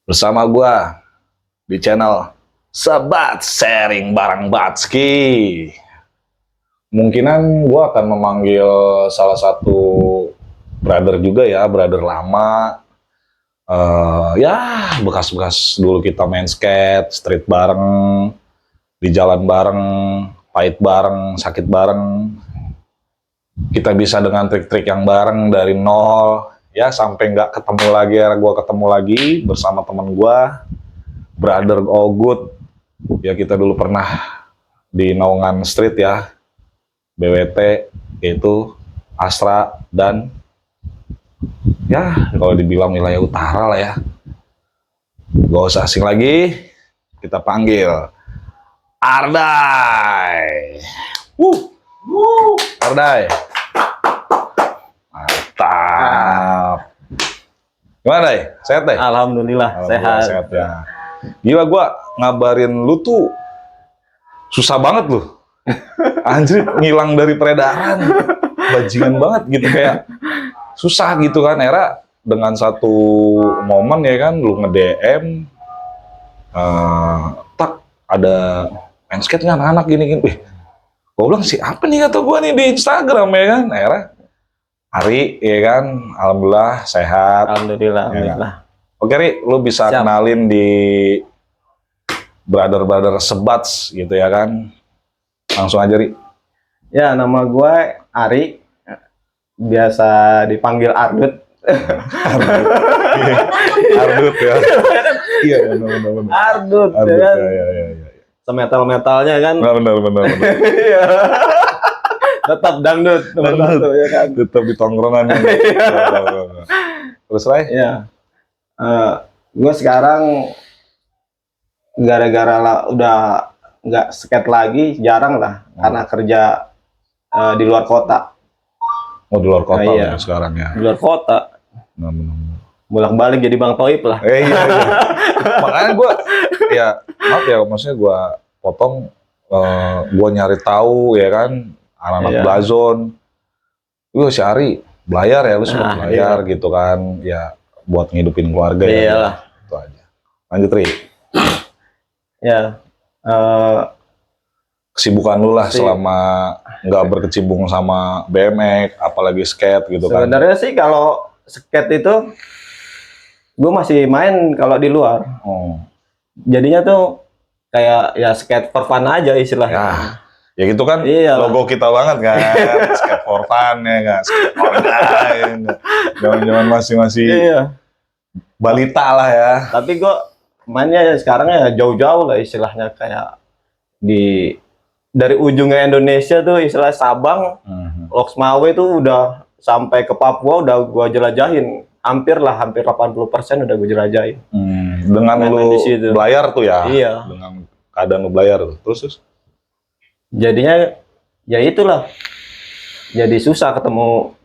Bersama gua di channel Sebat Sharing bareng Batski. Kemungkinan gua akan memanggil salah satu brother juga ya, brother lama. Ya bekas-bekas dulu kita main skate, street bareng, di jalan bareng, pahit bareng, sakit bareng. Kita bisa dengan trik-trik yang bareng dari nol, ya sampai nggak ketemu lagi, gue ketemu lagi bersama teman gue, brother all good. Ya kita dulu pernah di naungan street ya, BWT, yaitu Astra dan ya kalau dibilang wilayah utara lah ya. Gak usah asing lagi, kita panggil Ardai. Ardai. Mantap. Gimana, Dai? Sehat, Dai? Alhamdulillah sehat. Sehat ya. Gila, gua ngabarin lu tuh susah banget lu. Anjir, ngilang dari peredaran. Bajingan banget gitu, kayak susah gitu kan. Era dengan satu momen ya kan, lu nge-DM tak ada main skate kan anak gini-gini. Gue bilang siapa nih kata gue nih di Instagram ya kan. Akhirnya Ari ya kan, alhamdulillah sehat. Alhamdulillah, Ya, alhamdulillah. Oke Ri, lu bisa Siap. kenalin di brother Sebats gitu ya kan. Langsung aja Ri. Ya, nama gue Ari, biasa dipanggil Ardut. Ardut ya. Iya benar. Ardut, ya Ardut kan? ya. Semetal-metalnya kan. Benar. Iya. Tetap dangdut nomor satu ya kan. Tetap di tongkrongan. Terus Rai? Iya. Gue sekarang gara-gara lah udah nggak skate lagi, jarang lah karena kerja di luar kota. Oh di luar kota Iya. ya sekarang ya. Di luar kota. Benar. Bolak-balik jadi Bang Toib lah. Iya. Makanya gue, ya maaf ya, maksudnya gue potong, gue nyari tahu ya kan, anak-anak Iya. Blazon. Si Ari belayar ya, lu sempat Nah, belayar gitu kan, ya buat ngidupin keluarga ya. Iyalah. Itu aja. Lanjut Ri, Ya. kesibukan lu lah selama nggak berkecimpung sama BMX, apalagi skate gitu kan. Sebenarnya sih kalau skate itu gue masih main kalau di luar. Oh. Jadinya tuh kayak ya skate for fun aja istilahnya. Ya gitu kan, Iya. logo kita banget kan, skate for fun ya nggak, skate for fun ya nggak, zaman-zaman masih Iya. balita lah ya. Tapi gue mainnya sekarang ya jauh-jauh lah istilahnya, kayak dari ujungnya Indonesia tuh istilah Sabang, Loksmawe tuh udah sampai ke Papua udah gua jelajahin. Hampir 80% udah gue jelajahin. Dengan Main-main lu di situ. belayar tuh ya, Iya. dengan keadaan lu belayar tuh. Terus Jadinya ya itulah. Jadi susah ketemu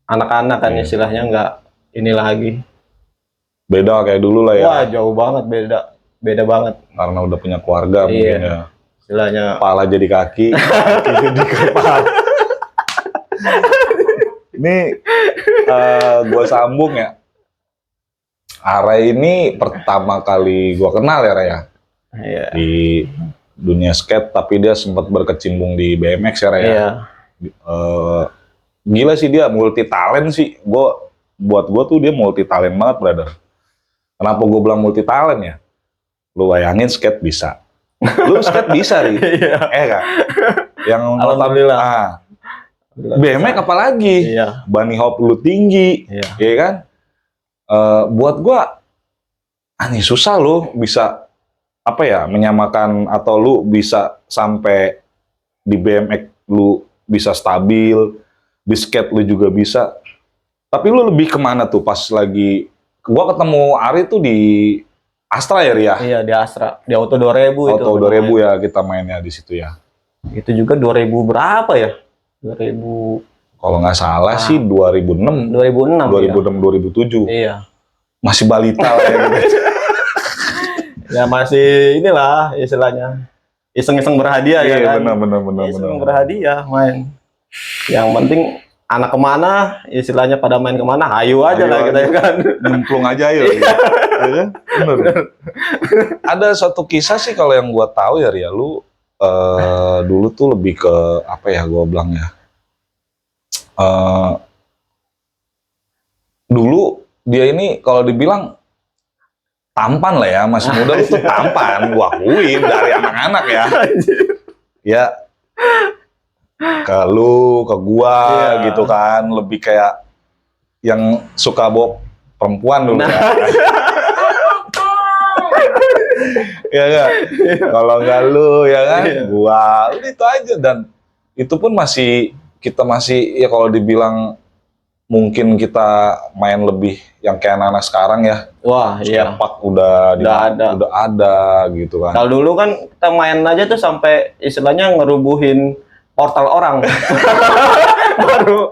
anak-anak kan Iya. istilahnya, nggak ini lagi. beda kayak dulu lah ya, Wah, jauh banget beda banget karena udah punya keluarga Iya. mungkin ya. istilahnya. Kepala jadi kaki, kaki jadi kepala. Ini gua sambung ya. Ara ini pertama kali gua kenal ya Raya Iya. di dunia skate, tapi dia sempat berkecimpung di BMX ya Raya. Iya. Gila sih dia, multi talent sih. Buat gue tuh dia multi talent banget, brother. Kenapa gue bilang multi talent ya? Lu bayangin skate bisa. Lu skate bisa nih. Iya. Kak? Yang Alhamdulillah. BMX apalagi? Iya. Bunny hop lu tinggi. Iya. Ya kan? Buat gue aneh susah lu bisa apa ya, menyamakan atau lu bisa sampai di BMX lu bisa stabil, di skate lu juga bisa. Tapi lu lebih kemana tuh pas lagi, gua ketemu Ari tuh di Astra ya Ria? Iya, di Astra, di Auto 2000 itu. Auto 2000 ya kita mainnya di situ ya. Itu juga 2000 berapa ya? 2000 Kalau nggak salah sih 2006, 2006. 2007. Iya. Masih balita lah ya. Gitu. Ya masih inilah istilahnya. Iseng-iseng berhadiah ya Iya kan. benar. Iseng berhadiah main. Yang penting anak kemana, istilahnya pada main kemana, hayu aja Hayu lah kita aja. ya kan. Nyemplung aja ya. Ya kan? Bener. Ada satu kisah sih kalau yang gua tahu ya Ria, lu dulu tuh lebih ke apa ya gua bilang ya. Dulu dia ini kalau dibilang tampan lah ya, masih muda lu tuh tampan, gua akuin dari anak-anak ya. Ya ke lu, ke gua Iya. gitu kan, lebih kayak yang suka bawa perempuan dulu ya. Ya nggak? Kalau nggak lu ya kan, Iya. gua udah itu aja. Dan itu pun kita masih ya kalau dibilang mungkin kita main lebih yang kayak anak-anak sekarang ya. Wah, iya. Skatepark udah ada gitu kan. Kalau dulu kan kita main aja tuh sampai istilahnya ngerubuhin portal orang. Baru.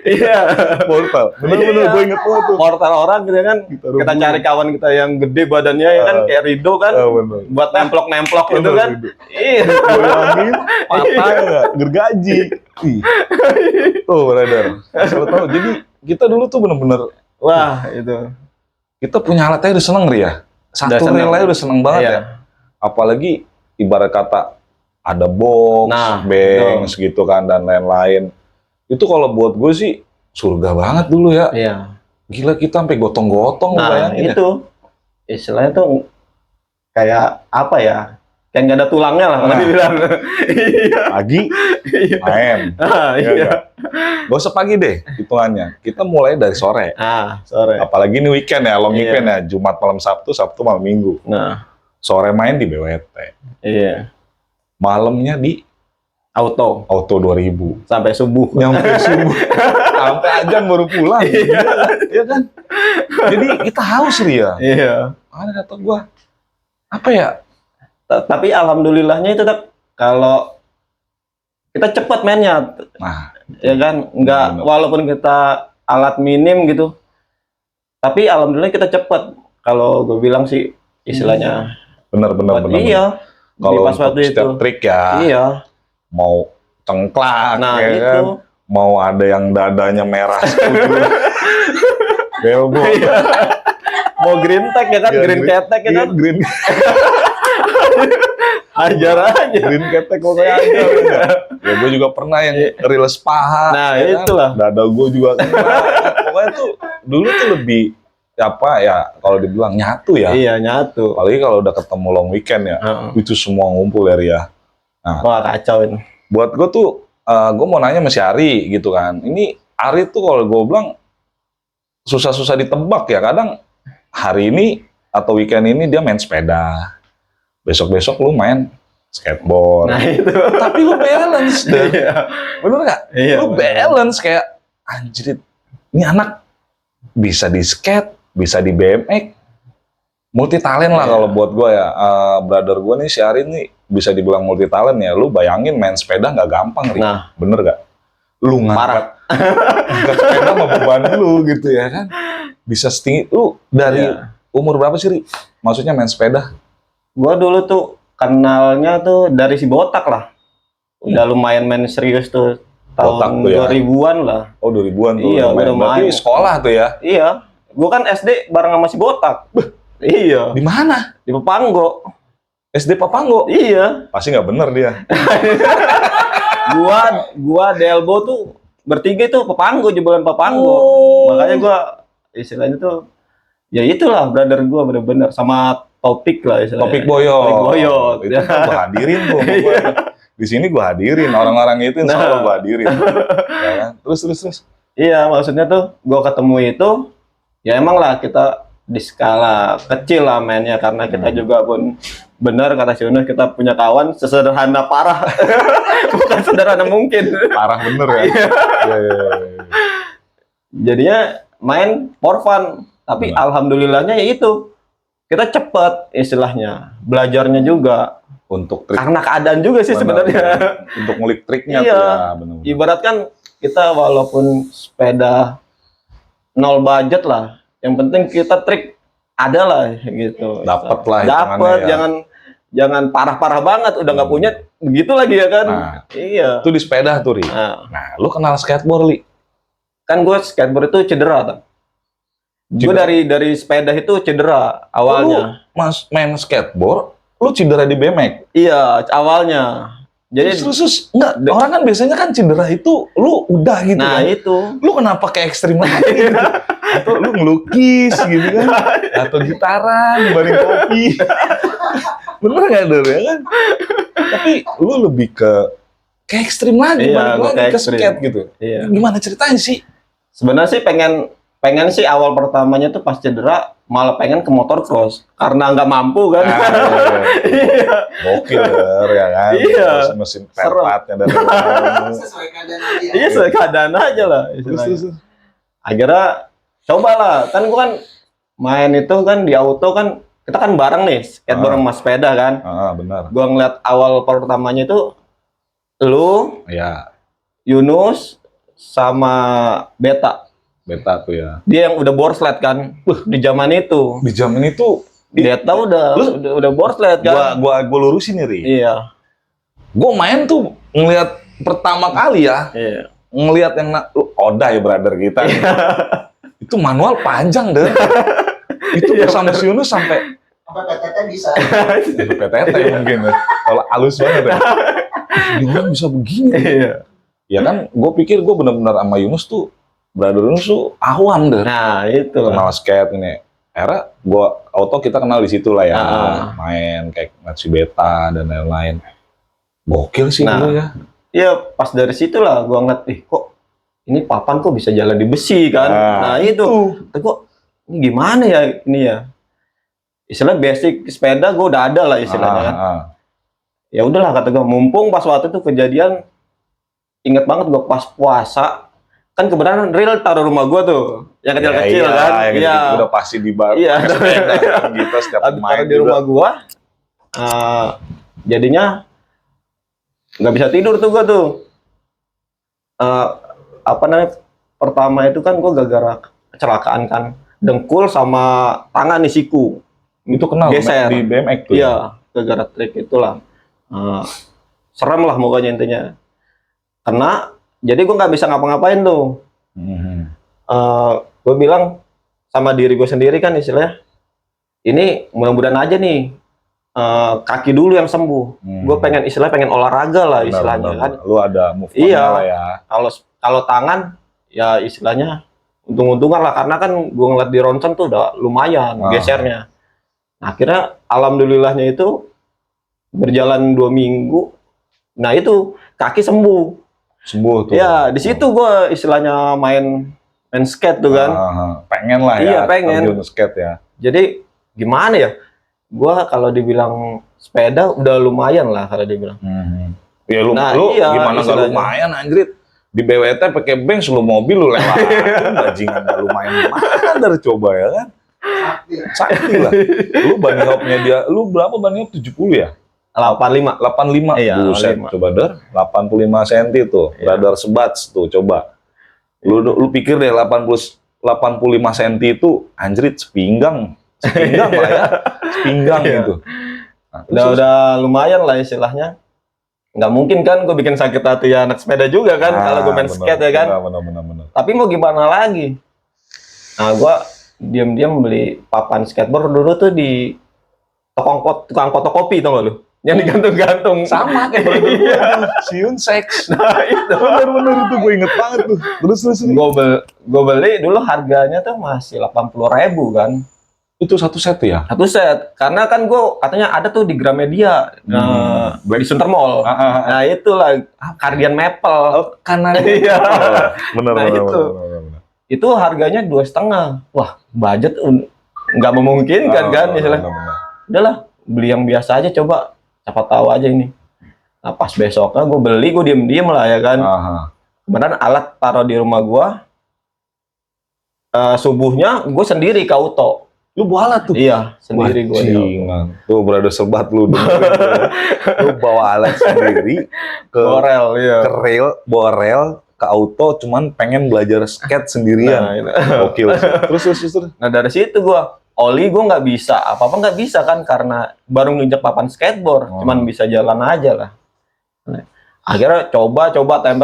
Iya. Portal. Bener-bener Iya. gue inget banget tuh. Portal orang gitu kan. Kita rubuhin. cari kawan kita yang gede badannya ya kan kayak Rido kan. Bener. Buat nemplok-nemplok gitu Bener, kan. Rido. Iya. Goyangin, patah nggak? Gergaji. Ih. Tuh, brother. Asal tahu. Jadi kita dulu tuh bener-bener Wah, itu. kita punya alatnya udah seneng Ria. Satu seneng. reel aja udah seneng banget Iya. ya. Apalagi ibarat kata ada box, Nah, bangs gitu kan dan lain-lain. Itu kalau buat gue sih surga banget dulu ya. Iya. Gila kita sampai gotong-gotong Nah, bayangin ya. itu istilahnya tuh kayak apa ya? Kayak nggak ada tulangnya lah kalau Nah. dibilang. Iya. Pagi main. Ah, Ya, iya. Gak usah pagi deh hitungannya. Kita mulai dari sore. Sore. Apalagi ini weekend ya, long Iya. weekend ya. Jumat malam Sabtu, Sabtu malam Minggu. Nah, Sore main di BWT. iya. Malamnya di Auto Auto 2000. sampai subuh. Nyampe subuh. Sampai ajan baru pulang. Iya kan? Jadi kita haus Ria. Iya. Ada kata gua, apa ya? Tapi alhamdulillahnya itu tak kalau kita cepat mainnya, Nah, ya kan? Nggak, Benar. walaupun kita alat minim gitu, tapi alhamdulillah kita cepat. Kalau gue bilang sih istilahnya. benar. Iya. Di Kalau pas untuk waktu itu. setiap trik ya, Iya. mau cengklak, Nah, ya itu. kan? Mau ada yang dadanya merah setuju. Belbo. Mau green tag ya kan, Iya, green ketek ya kan, Green ajar aja. green ketek pokoknya aja. Ya gue juga pernah yang riles paha. Nah, ya kan? itulah. Dada gue juga kena. Pokoknya tuh dulu tuh lebih apa ya kalau dibilang nyatu ya. Iya, nyatu. Apalagi kalau udah ketemu long weekend ya. Heeh. Itu semua ngumpul ya Ria. Wah, kacau ini. Buat gue tuh gue mau nanya sama si Ari gitu kan. Ini Ari tuh kalau gue bilang susah-susah ditebak ya. Kadang hari ini atau weekend ini dia main sepeda. Besok-besok lu main skateboard. Nah, itu. Tapi lu balance deh. Iya. Bener nggak? Iya, Lu balance kayak anjir. Ini anak bisa di skate, bisa di BMX. Multi talent lah Iya. kalau buat gue ya. Brother gue nih si Ari nih bisa dibilang multi talent ya. Lu bayangin main sepeda nggak gampang, Ri. Nah. Bener nggak? Lu ngangkat ngangkat sepeda sama beban lu gitu ya kan? Bisa setinggi lu dari Iya. umur berapa sih, Ri? Maksudnya main sepeda? Gua dulu tuh kenalnya tuh dari si Botak lah. Udah lumayan main serius tuh. Botak Tahun tuh ya? 2000-an lah. Oh 2000-an tuh. Iya, udah Berarti main. sekolah tuh ya? Iya. Gua kan SD bareng sama si Botak. Iya. Di mana? Di Pepanggo. SD Papanggo? Iya. Pasti nggak bener dia. Gua Delbo tuh bertiga tuh Pepanggo, jebolan Pepanggo. Oh. Makanya gua istilahnya tuh ya itulah brother gua bener-bener sama Topik lah istilahnya. Topik Boyot. Topik Boyot. Itu kan gua hadirin tuh. Di sini gua hadirin orang-orang itu insya Allah gua hadirin. Ya kan? Terus. Iya, maksudnya tuh gua ketemu itu ya emang lah kita di skala kecil lah mainnya karena kita juga pun benar kata si Unus kita punya kawan sesederhana parah. Bukan sederhana mungkin. Parah bener ya. Iya. Jadinya main for fun, tapi alhamdulillahnya ya itu kita cepat istilahnya belajarnya juga Untuk trik. karena keadaan juga sih Benar, sebenarnya. Untuk ngulik triknya Iya. tuh ya. Bener. Ibarat kan kita walaupun sepeda nol budget lah, yang penting kita trik ada lah gitu. Dapet lah hitungannya Dapet, ya. jangan parah-parah banget. Udah nggak punya, begitu lagi ya kan. Nah, Iya. itu di sepeda tuh, Ri. Nah, lu kenal skateboard, Li? Kan gue skateboard itu cedera kan. Gue dari sepeda itu cedera awalnya. Lu main skateboard, lu cedera di BMX? Iya, awalnya. Jadi Terus enggak, orang kan biasanya kan cedera itu lu udah gitu nah kan. itu. Lu kenapa kayak ekstrim lagi gitu? Atau lu ngelukis gitu kan? Atau gitaran, baring kopi. Bener nggak Dor ya kan? Tapi lu lebih ke ekstrim lagi, Iya, balik lagi ke ekstrim. skate gitu. Iya. Gimana ceritanya sih? Sebenarnya sih pengen sih awal pertamanya tuh pas cedera malah pengen ke motocross karena nggak mampu kan. Iya. Gokil Dor ya kan? Iya. Terus mesin perpatnya dan lain-lain. Sesuai keadaan aja. Iya, sesuai keadaan aja lah. Terus. Akhirnya cobalah, kan gua kan main itu kan di auto kan kita kan bareng nih skateboard sama sepeda kan. Benar. Gua ngeliat awal pertamanya itu lu, Ya, Yunus sama Beta. beta tuh ya. Dia yang udah borslet kan. Di zaman itu. Di zaman itu Beta udah borslet kan. gua lurusin nih, Ri. Iya. Gue main tuh ngelihat pertama kali ya, Iya. ngelihat yang Oda ya brother kita. Itu manual panjang deh. Itu sama si Yunus sampai Apa PTT bisa? PTT mungkin ya. Kalau halus banget ya. Ini orang bisa begini. Iya. Ya kan, gue pikir gue benar-benar sama Yunus tuh, brother Yunus tuh awam deh. Nah, itu. Kenal skate ini. Era gua auto kita kenal di situ lah ya, main kayak Natsi Beta dan lain-lain. Gokil sih Nah, dulu ya. Iya, pas dari situ lah gua ngeliat, kok ini papan kok bisa jalan di besi kan? Nah, itu. Kok ini gimana ya ini ya? Istilah basic sepeda gua udah ada lah istilahnya kan. Ya udahlah kata gua, mumpung pas waktu itu kejadian, inget banget gua pas puasa, kan kebetulan real taruh rumah gua tuh, yang kecil-kecil kan. Yang Iya. udah pasti di bar. Iya. Sepeda kan gitu setiap Habis main taruh di rumah gua, jadinya nggak bisa tidur tuh gua tuh. Apa namanya? Pertama itu kan gua gara-gara kecelakaan kan, dengkul sama tangan nih siku. Itu kenal Geser. di BMX tuh. Iya, gara-gara trik itulah. Serem lah pokoknya intinya. Kena, jadi gue nggak bisa ngapa-ngapain tuh. Gue bilang sama diri gue sendiri kan istilahnya, ini mudah-mudahan aja nih kaki dulu yang sembuh. Gue pengen olahraga lah istilahnya kan. Lu ada move on Iya. lah ya. Kalau tangan ya istilahnya untung-untungan lah karena kan gue ngeliat di ronsen tuh udah lumayan gesernya. Nah, akhirnya alhamdulillahnya itu berjalan 2 minggu. Nah itu kaki sembuh. Sembuh tuh. Ya di situ gue istilahnya main skate tuh kan. Pengen lah ya. Iya, pengen. terjun skate ya. Jadi gimana ya? Gue kalau dibilang sepeda udah lumayan lah kalau dibilang. Ya lu iya, gimana nggak istilahnya. lumayan anjrit? Di BWT pakai bench lu mobil lu lewat. Bajingan nggak lumayan gimana dari coba ya kan? Sakti lah. Lu bunny hopnya dia, lu berapa bunny hop 70 ya? 85. 85. Iya, Buset, 85. coba Der, 85 cm tuh. Iya. Radar sebats tuh, coba. Lu pikir deh 85 cm itu anjrit sepinggang lah ya. Sepinggang Iya. gitu. Nah, Udah lumayan lah istilahnya. Nggak mungkin kan gue bikin sakit hati anak sepeda juga kan kalau gue main skate ya kan. Benar. Tapi mau gimana lagi? Nah gue diam-diam beli papan skateboard dulu tuh di tukang fotokopi tau gak lu? Yang digantung-gantung. Sama kayak brother gue tuh, Siun Seks. Nah itu. Bener itu gue inget banget tuh. Terus. Gue beli dulu harganya tuh masih 80.000 kan. Itu satu set ya? Satu set. Karena kan gue katanya ada tuh di Gramedia. Di Sunter Mall. Nah itulah Cardian Maple. Kanan. Iya. Bener. Itu harganya 2,5. Wah budget nggak memungkinkan kan misalnya. Udahlah beli yang biasa aja coba. Siapa tahu aja ini. Nah pas besoknya gue beli, gue diem-diem lah ya kan. Kemudian alat taruh di rumah gue. Subuhnya gue sendiri ke auto. Lu bawa alat tuh? Iya, sendiri gue. Tuh berada sebat lu. Lu bawa alat sendiri ke Borel, iya. ke rail, bawa rel ke auto, cuman pengen belajar skate sendirian. Nah, itu. Gokil. Terus. Nah dari situ gue, oli gue nggak bisa, apa-apa nggak bisa kan karena baru nginjek papan skateboard, cuman bisa jalan aja lah. Akhirnya coba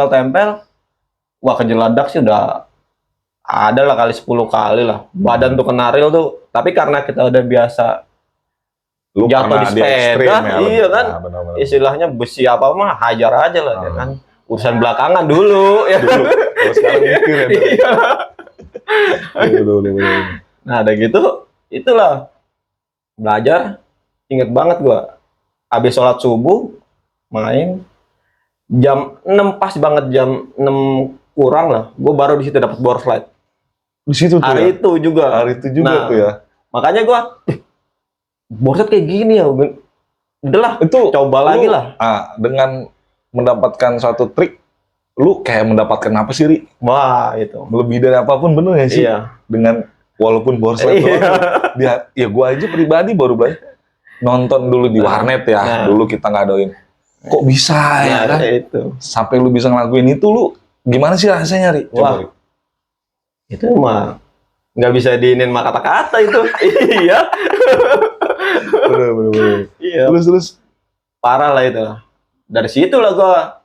tempel. Wah, kejeladak sih udah ada lah kali 10 kali lah. Badan tuh kena ril tuh. Tapi karena kita udah biasa Lu jatuh karena di dia ekstrim sepeda, ya, iya kan. Nah, benar-benar. Istilahnya besi apa mah hajar aja lah ya kan. Urusan belakangan dulu ya. Dulu, kalau sekarang mikir ya. Iya. Bener. Nah, ada gitu, itulah belajar. Ingat banget gua. Habis sholat subuh main jam 6 pas banget jam 6 kurang lah. Gua baru di situ dapat board slide. Di situ tuh Hari itu juga. Hari itu juga Nah, tuh ya. Makanya gua board slide kayak gini ya. Udahlah, Itu coba lagi lah. Dengan mendapatkan suatu trik, lu kayak mendapatkan apa sih, Ri? Wah, itu. Lebih dari apapun, bener ya sih? Iya. Dengan walaupun board slide Iya. doang, ya gua aja pribadi baru belajar nonton dulu di warnet ya. Nah. Dulu kita ngadoin. Kok bisa ya kan? Itu. Sampai lu bisa ngelakuin itu, lu gimana sih rasanya, Ri? Coba, Wah. Ri. Itu mah nggak bisa diinin mah kata-kata itu. Iya. Bener. Iya. Terus. Parah lah itu. Dari situ lah gua,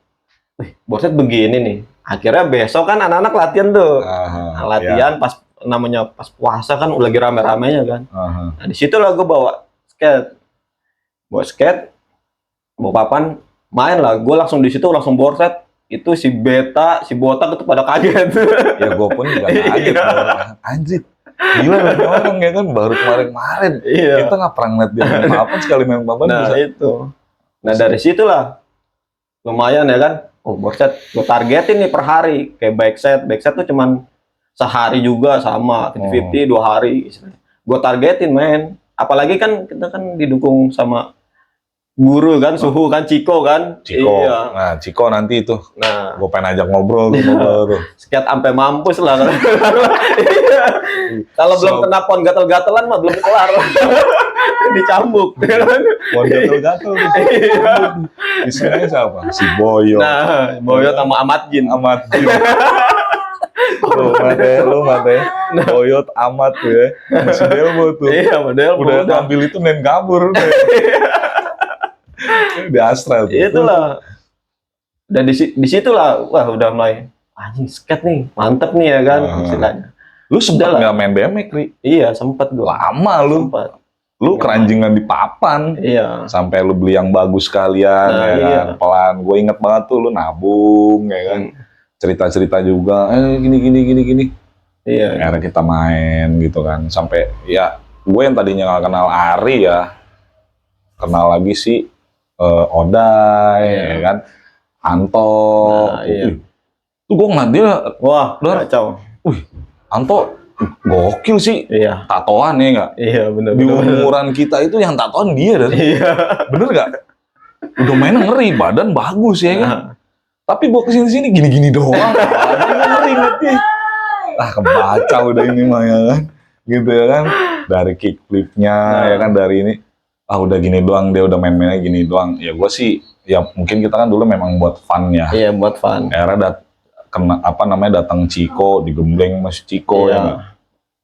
boset begini nih. Akhirnya besok kan anak-anak latihan tuh. Aha, Latihan pas namanya pas puasa kan lagi rame-ramenya kan. Aha. Nah, di situ lah gua bawa skate, bawa papan, main lah. Gua langsung di situ langsung borset. Itu si Beta, si Botak itu pada kaget. Ya gue pun juga kaget. Anjir. Gila main orang ya kan, baru kemarin-kemarin. Iya. Kita nggak pernah ngeliat dia main papan, sekali main papan Nah bisa. itu. Nah dari situlah lumayan ya kan. Oh, borset gue targetin nih per hari. Kayak back set tuh cuman sehari juga sama 50-50 2 hari. Gue targetin men. Apalagi kan kita kan didukung sama guru kan, suhu kan, Ciko kan. Ciko. Iya. Nah, Ciko nanti itu. Nah, Gue pengen ajak ngobrol tuh. skate sampai mampus lah. Iya. Kalau belum kena pon gatel-gatelan mah belum kelar. Dicambuk. Wah, gatel-gatel tuh. Isinya siapa? Si Boyo. Nah, Boyo sama Amat Jin. Amat. Lu mate. Boyot amat tuh ya. Masih Delbo tuh. Iya, model Udah ngambil itu nen kabur. Di Astra tuh. Itulah. Dan di situlah wah udah mulai anjing skate nih, mantep nih ya kan istilahnya. Lu sempet Udah lah. nggak main BMX, Ri? Iya, sempet gua. Lama lu. Sempet. Lu keranjingan di papan. Iya. Sampai lu beli yang bagus sekalian, Nah, ya iya. kan? Pelan. Gue inget banget tuh lu nabung, ya kan? Cerita-cerita juga, gini. Iya. Akhirnya kita main gitu kan. Sampai ya gue yang tadinya nggak kenal Ari ya, kenal lagi si Oday, Iya. ya kan? Anto. Nah, iya. Tuh gue ngeliat dia, Wah, Dar. kacau. Anto gokil sih. Iya. Tatoan ya nggak? Iya, benar. Di umuran kita itu yang tatoan dia, Dan. Iya. Bener nggak? Udah mainnya ngeri, badan bagus ya kan? Nah, Tapi bawa kesini-sini gini-gini doang. Dia ngeri ngeliatnya. Kebaca udah ini mah ya kan. Gitu ya kan. Dari kickflipnya ya kan, dari ini. Udah gini doang, dia udah main-mainnya gini doang. Ya gue sih, ya mungkin kita kan dulu memang buat fun ya. iya buat fun. Era datang Ciko, digembleng masih Ciko ya nggak?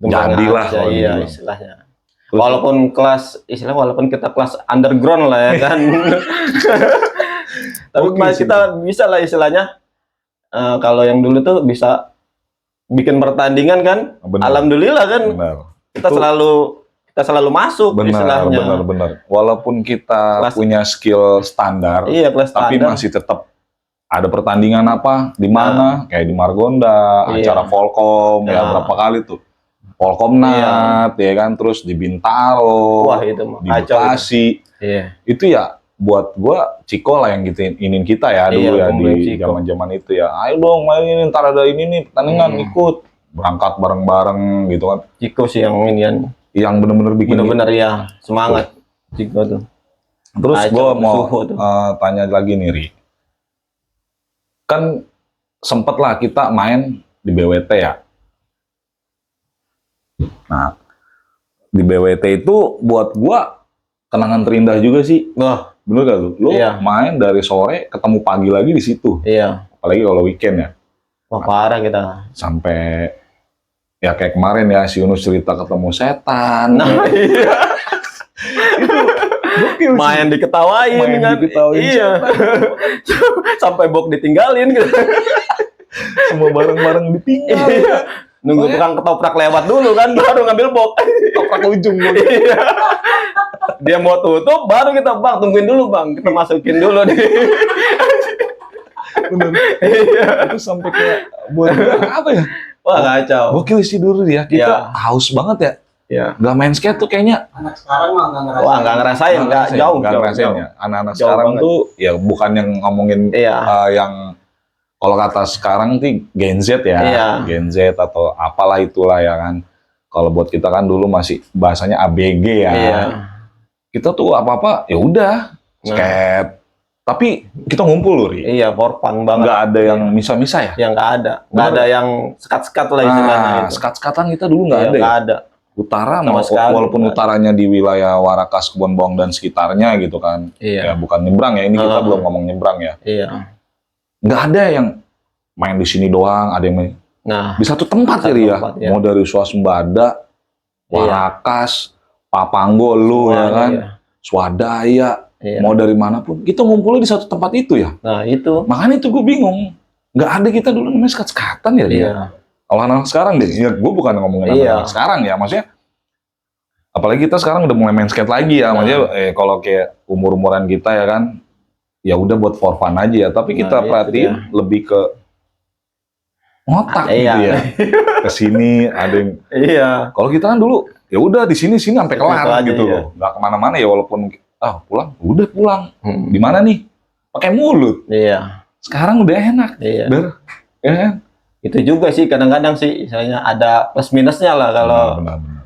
Jadilah Aja, kalau iya dibilang. istilahnya. Walaupun kita kelas underground lah ya kan. Tapi Oke masih sih. kita bisa lah istilahnya. Kalau yang dulu tuh bisa bikin pertandingan kan. Bener. Alhamdulillah kan. Benar. Kita selalu masuk istilahnya. Benar. Walaupun kita Kelas- punya skill standar, Iya, kelas tapi standar. masih tetap ada pertandingan apa di mana kayak di Margonda, Iya. acara Volcom ya Ya. berapa kali tuh. Volcomnat ya kan, terus di Bintaro, Wah, itu mah di kacau. Bekasi. Iya. Itu ya buat gua Ciko lah yang ingin kita ya dulu Iya, ya Bung di Ciko. zaman-zaman itu ya. Ayo dong mainin, ntar ada ini nih pertandingan ikut. Berangkat bareng-bareng gitu kan. Ciko sih yang inian. Yang bener-bener bikin Bener-bener ya semangat Ciko tuh. Terus Kacau, gue mau suhu tuh. tanya lagi nih, Ri. Kan sempet lah kita main di BWT ya. Nah, di BWT itu buat gua kenangan terindah juga sih. Wah, Bener gak lu? Lu Iya. main dari sore, ketemu pagi lagi di situ. iya. Apalagi kalau weekend ya. Wah, parah kita. Sampai ya kayak kemarin ya, si Yunus cerita ketemu setan. Nah, iya. Gokil sih. Main diketawain Main kan. diketawain. Iya. Sampai bok ditinggalin gitu. Semua barang-barang ditinggal. Iya. Nunggu tukang ketoprak lewat dulu kan, baru ngambil bok. Toprak ujung. Iya. Dia mau tutup, baru kita bang tungguin dulu bang, kita masukin dulu nih. Bener. Iya. Itu sampai kayak buat apa ya? Wah kacau. Gokil sih dulu ya. Kita Iya. haus banget ya. Iya. Nggak main skate tuh kayaknya. Anak sekarang mah nggak ngerasain. Wah nggak ngerasain, nggak jauh. Nggak jauh, ngerasain jauh. ya. Anak-anak Jauh sekarang banget. tuh ya bukan yang ngomongin Iya. yang kalau kata sekarang tuh Gen Z ya. Iya. Gen Z atau apalah itulah ya kan. Kalau buat kita kan dulu masih bahasanya ABG ya. Iya. Kita tuh apa-apa ya udah skate. Tapi kita ngumpul loh, Ri. Iya, for fun banget. Nggak ada yang misa-misa ya. Yang nggak ada, nggak Bener. ada yang sekat-sekat lah istilahnya itu. Skat-skatan kita dulu nggak Iya, ada ya. nggak ada. Utara Sama sekali walaupun nggak ada. utaranya di wilayah Warakas, Kebon Bawang dan sekitarnya gitu kan. Ya Iya. bukan nyebrang ya, ini kita Heeh. belum ngomong nyebrang ya. Iya. Nggak ada yang main di sini doang, ada yang main Nah, di satu tempat Satu ya. tempat, ya. Mau dari Swasembada, Warakas, Papanggol lu ya kan, iya. Swadaya, Iya. mau dari manapun kita ngumpulnya di satu tempat itu ya. Nah, itu. Makanya itu gue bingung. Nggak ada kita dulu namanya skat-skatan ya. Ri, ya? Iya. Kalau anak sekarang deh, ya gue bukan ngomongin Iya. anak sekarang ya, maksudnya apalagi kita sekarang udah mulai main skate lagi ya, Nah. maksudnya kalau kayak umur-umuran kita ya kan, ya udah buat for fun aja ya, tapi kita Nah, itu perhatiin lebih ke ngotak gitu Iya. ya, ke sini ada yang, Iya. kalau kita kan dulu ya udah di sini sampai Itu kelar aja, gitu iya. loh, nggak kemana-mana ya walaupun pulang, udah pulang, Hmm. di mana nih, pakai mulut, Iya. sekarang udah enak, Iya. ya kan? Itu juga sih kadang-kadang sih, misalnya ada plus minusnya lah kalau Benar-benar.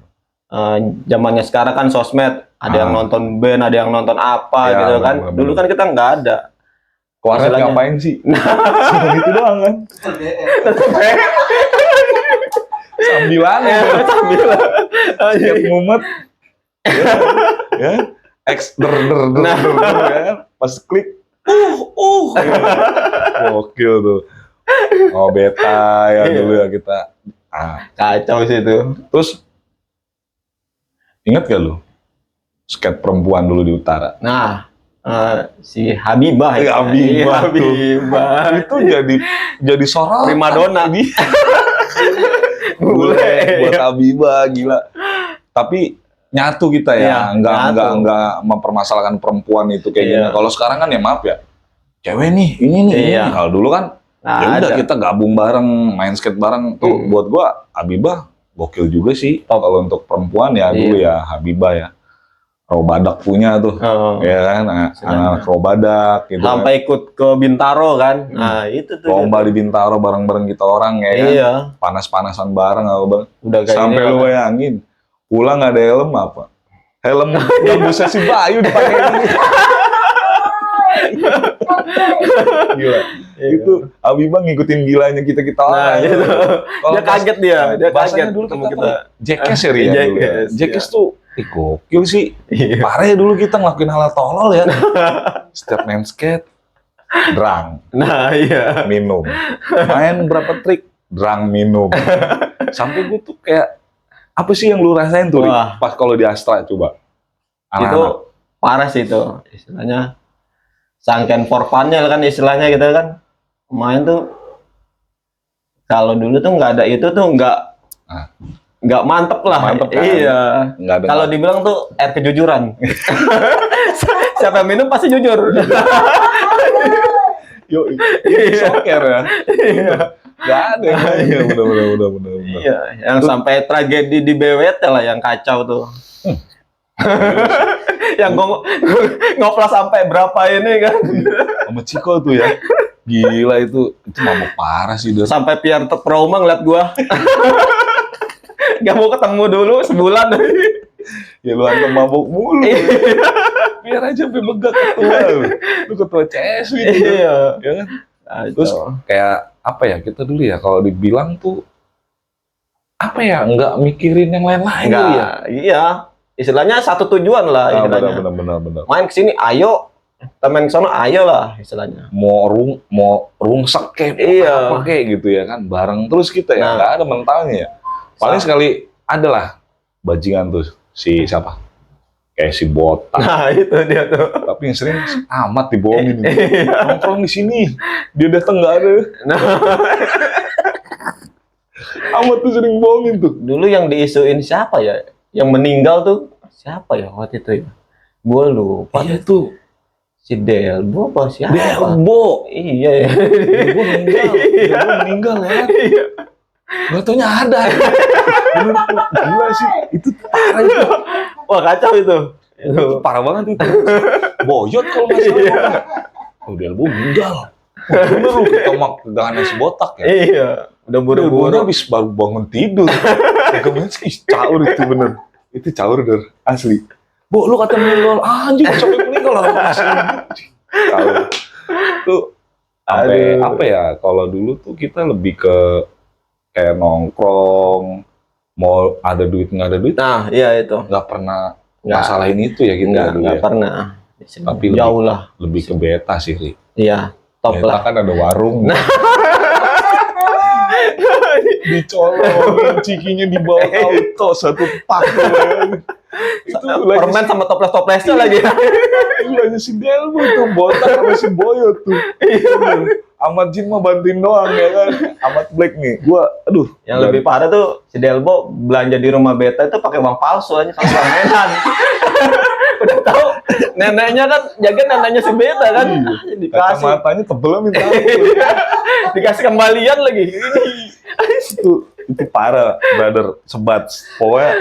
zamannya sekarang kan sosmed, ada yang nonton band, ada yang nonton apa Ya, gitu kan. bener-bener. Dulu kan kita nggak ada. Warnet Istilahnya. ngapain sih? Cuma gitu doang kan? Sambilan Ya, sambil setiap mumet ya X Nah. ya pas klik ya. Gokil tuh. Oh beta ya Iya. dulu ya kita kacau sih itu. terus ingat gak lu skate perempuan dulu di utara Nah, si Habibah Iya, Habibah Iya, tuh. Habibah. itu jadi sorotan Primadona. ini Bule. buat Habibah gila tapi nyatu kita ya Iya, nyatu. enggak mempermasalahkan perempuan itu kayak Iya. gini kalau sekarang kan ya maaf ya cewek nih ini nih ini. Iya. Kalau dulu kan Nah, ya udah ada. kita gabung bareng main skate bareng tuh buat gua Habibah gokil juga sih Top. kalau untuk perempuan ya dulu ya Habibah ya Robadak punya tuh Oh. ya kan anak Robadak gitu kan. Sampai ikut ke Bintaro kan. Nah, itu tuh. Lomba di Bintaro bareng-bareng kita orang ya kan Iya. panas-panasan bareng apa bareng. Udah kayak Sampai ini lu kan. bayangin pulang nggak ada helm apa helm gambusnya si Bayu dipakai ini gila Iya. itu Habibah ngikutin gilanya kita Nah, orang itu. Kalau Dia kaget dia, dia bahasanya kaget dulu ketemu kita kita. Jackass ya Ri, ya dulu ya. Jackass, Jackass iya. tuh gokil sih Iya. parah ya dulu kita ngelakuin hal tolol ya setiap main skate drang Nah, iya. minum main berapa trik drang minum sampai gue tuh kayak apa sih yang lu rasain tuh Ri? Wah. pas kalau di Astra coba Itu Anak-anak. parah sih itu. Istilahnya sangken for fun-nya kan istilahnya gitu kan. Main tuh kalau dulu tuh nggak ada itu tuh Ah. nggak mantep lah. Mantep kan? Iya. nggak ada Kalau dibilang tuh air kejujuran. Siapa yang minum pasti jujur. yuk Iya. soker ya Iya. nggak ada ya bener. Iya, yang sampai tragedi di BWT lah yang kacau tuh. Yang ngoplas sampai berapa ini kan. sama Ciko tuh ya gila itu mabuk parah sih dia Sampai Pian trauma ngeliat gua. Gak mau ketemu dulu sebulan. ya lu antar mabuk mulu biar aja sampai begak ketua lu ketua CS gitu Iya. ya kan terus kayak apa ya kita dulu ya kalau dibilang tuh apa ya nggak mikirin yang lain-lain Enggak, dulu ya iya. Istilahnya satu tujuan lah istilahnya. benar Main kesini ayo, temen sono ayo lah istilahnya. mau rungsek kayak Iya. apa kayak gitu ya kan bareng terus kita ya Nah. nggak ada mentalnya ya paling sekali adalah bajingan tuh si siapa kayak si botak. Nah, itu dia tuh. Tapi yang sering amat dibohongin. Iya. Nongkrong di sini, dia datang nggak ada. Nah, Amat tuh sering bohongin tuh. dulu yang diisuin siapa ya? Yang meninggal tuh siapa ya waktu itu ya? Gue lupa. Iya tuh, Si Delbo apa siapa? Delbo. Iya ya. Delbo meninggal, Delbo meninggal ya. Iya. Gak taunya ada. Bener, gila sih, itu parah itu. Wah, kacau itu. Itu parah banget itu. Boyot kalau nggak salah. Iya. Oh, Delbo meninggal. Oh, bener lu, kita makan si botak ya. Iya. Udah Delbonya buru-buru. habis baru bangun tidur. Kemudian sih caur itu bener. Itu caur der asli. Bo, lu kata meninggal, anjing sampai meninggal lah asli. Caur. Tuh sampai Aduh. apa ya? Kalau dulu tuh kita lebih ke kayak nongkrong, mau ada duit nggak ada duit, Nah, iya itu. nggak pernah Nggak. masalahin itu ya gitu ya dulu Nggak ya. pernah. Tapi Jauh lah. lebih ke beta sih, Ri. Iya. Top Beta lah. kan ada warung. Dicolongin cikinya di bawah auto satu pak. Itu Permen sama toples-toplesnya lagi. lagi si Delbo tuh botak sama si Boyo tuh. Ahmad Jin mah bantuin doang ya kan. Ahmad Black nih. Gua aduh. Yang lebih parah tuh si Delbo belanja di rumah beta itu pakai uang palsu aja sama uang Medan. Udah tahu neneknya kan jaga neneknya si beta kan. Dikasih Kacamatanya tebel minta ampun. dikasih kembalian lagi. itu parah, brother, sebat. Pokoknya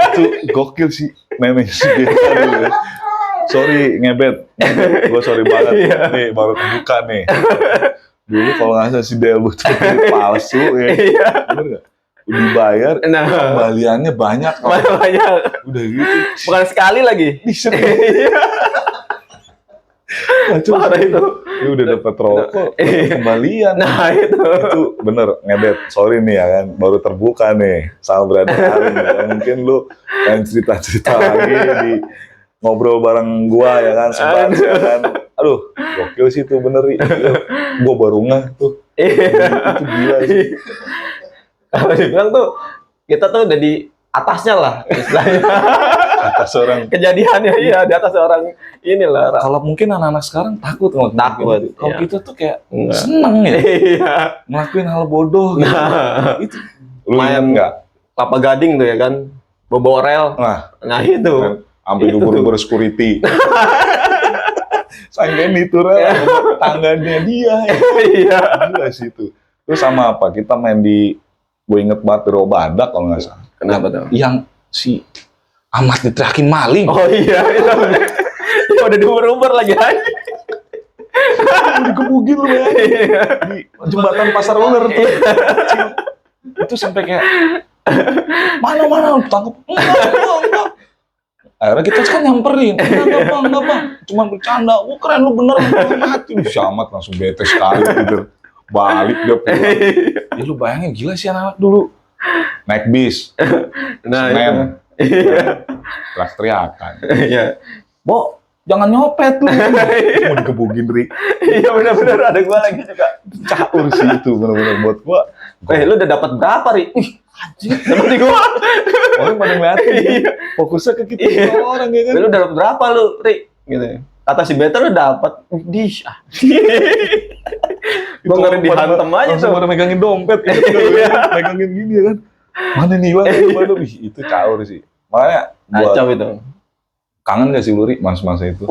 itu gokil sih neneknya si Beta dulu ya. Sorry ngebet, gue sorry banget. Iya. Nih baru kebuka nih. Dulu kalau nggak salah si Delbo tuh palsu ya. Iya. Bener nggak? Dibayar, Nah, kembaliannya banyak. banyak. Udah gitu. Bukan sekali lagi. Bisa. Iya. Parah itu. Dia udah dapat rokok, dapat kembalian. Nah, itu. Itu bener ngebet. Sorry nih ya kan, baru terbuka nih sama brother Arin. Ya. Mungkin lu pengen cerita-cerita lagi di ngobrol bareng gua ya kan, sebat ya kan. Aduh, gokil sih itu bener. Gua baru ngeh tuh. Itu gila sih. Kalau dibilang tuh kita tuh udah di atasnya lah istilahnya. Atas orang. Kejadiannya iya di atas orang inilah. Kalau mungkin anak-anak sekarang takut kalau Takut, Kalau iya. kita tuh kayak Enggak. seneng ya Iya. ngelakuin hal bodoh gitu. Nah, Itu lu Main- ingat nggak? Kelapa Gading tuh ya kan. Bobo rel. Nah, Nah, itu. sampai Itu dubur-dubur security. Sampai itu tangganya dia. Iya. Gila sih itu. Terus sama apa? Kita main di, gue inget banget di Robadak kalau nggak salah. Kenapa tuh? Yang si Ahmad diteriakin maling. Oh iya, itu. Ya udah diuber-uber lagi aja. Dikebukin lu ya. Di jembatan Pasar Ular tuh. Itu sampai kayak mana tangkap. Enggak. Akhirnya kita kan nyamperin. Enggak bang. Cuman bercanda. Wah keren lu bener. Lu mati. Si Ahmad langsung bete sekali gitu. Balik dia pulang. Ya lu bayangin gila sih anak-anak dulu. Naik bis. Nah, Semen. itu. Teriak-teriakan. Iya. Bo, jangan nyopet lu. Mau dikebukin, Ri. Iya benar-benar ada gua lagi juga. Caur sih itu bener-bener buat gua. Lu udah dapat berapa, Ri? Ih, anjing, seperti gua. Orang pada ngeliatin kan. Iya. Fokusnya ke kita Iya. semua orang ya kan. Lu udah dapat berapa lu, Ri? Gitu. Kata si Beta lu dapat dish. Gua ngeri dihantem aja langsung tuh. pada megangin dompet gitu. Iya. Megangin gini ya kan. Mana nih bang? Mana? Wih, itu caur sih. Makanya gua Kacau itu. kangen gak sih Luri masa-masa itu?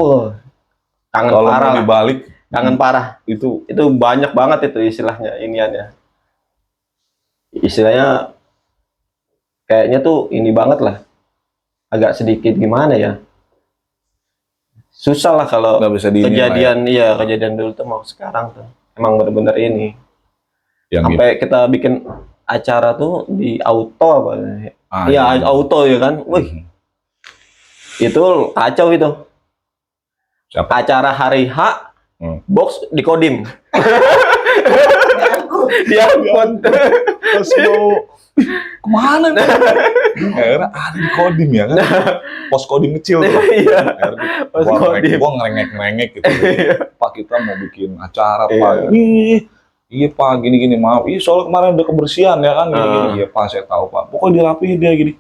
Kangen Kalau parah. mau dibalik Kangen parah. itu Itu banyak banget itu istilahnya iniannya. Istilahnya kayaknya tuh ini banget lah. Agak sedikit gimana ya? Susah lah kalau nggak bisa di kejadian iya kejadian dulu tuh mau sekarang tuh. Emang bener-bener ini. yang gitu. Sampai kita bikin acara tuh di auto apa? Iya, auto ya kan. Wih, itu kacau itu. Siapa? Acara hari H, box di Kodim. Diangkut. Pas mau kemana nih? Akhirnya ada di Kodim ya kan? Pos Kodim kecil tuh. Iya. Akhirnya Pos Kodim. gua ngerengek-ngerengek gitu. Pak kita mau bikin acara Iya. Pak. Iya Pak gini-gini maaf. Iya soalnya kemarin udah kebersihan ya kan gini-gini. Iya Pak saya tahu Pak. Pokoknya dirapihin dia gini.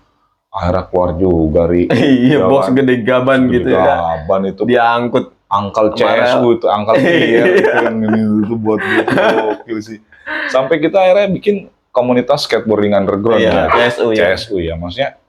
Akhirnya keluar juga, Ri. Iya, Jalan. box gede gaban gitu ya. Gaban itu. Diangkut. Angkal Kemarin. CSU itu, angkal Pierre itu yang ini itu buat gue gokil sih. Sampai kita akhirnya bikin komunitas skateboarding underground Iya, ya. CSU ya. CSU ya, maksudnya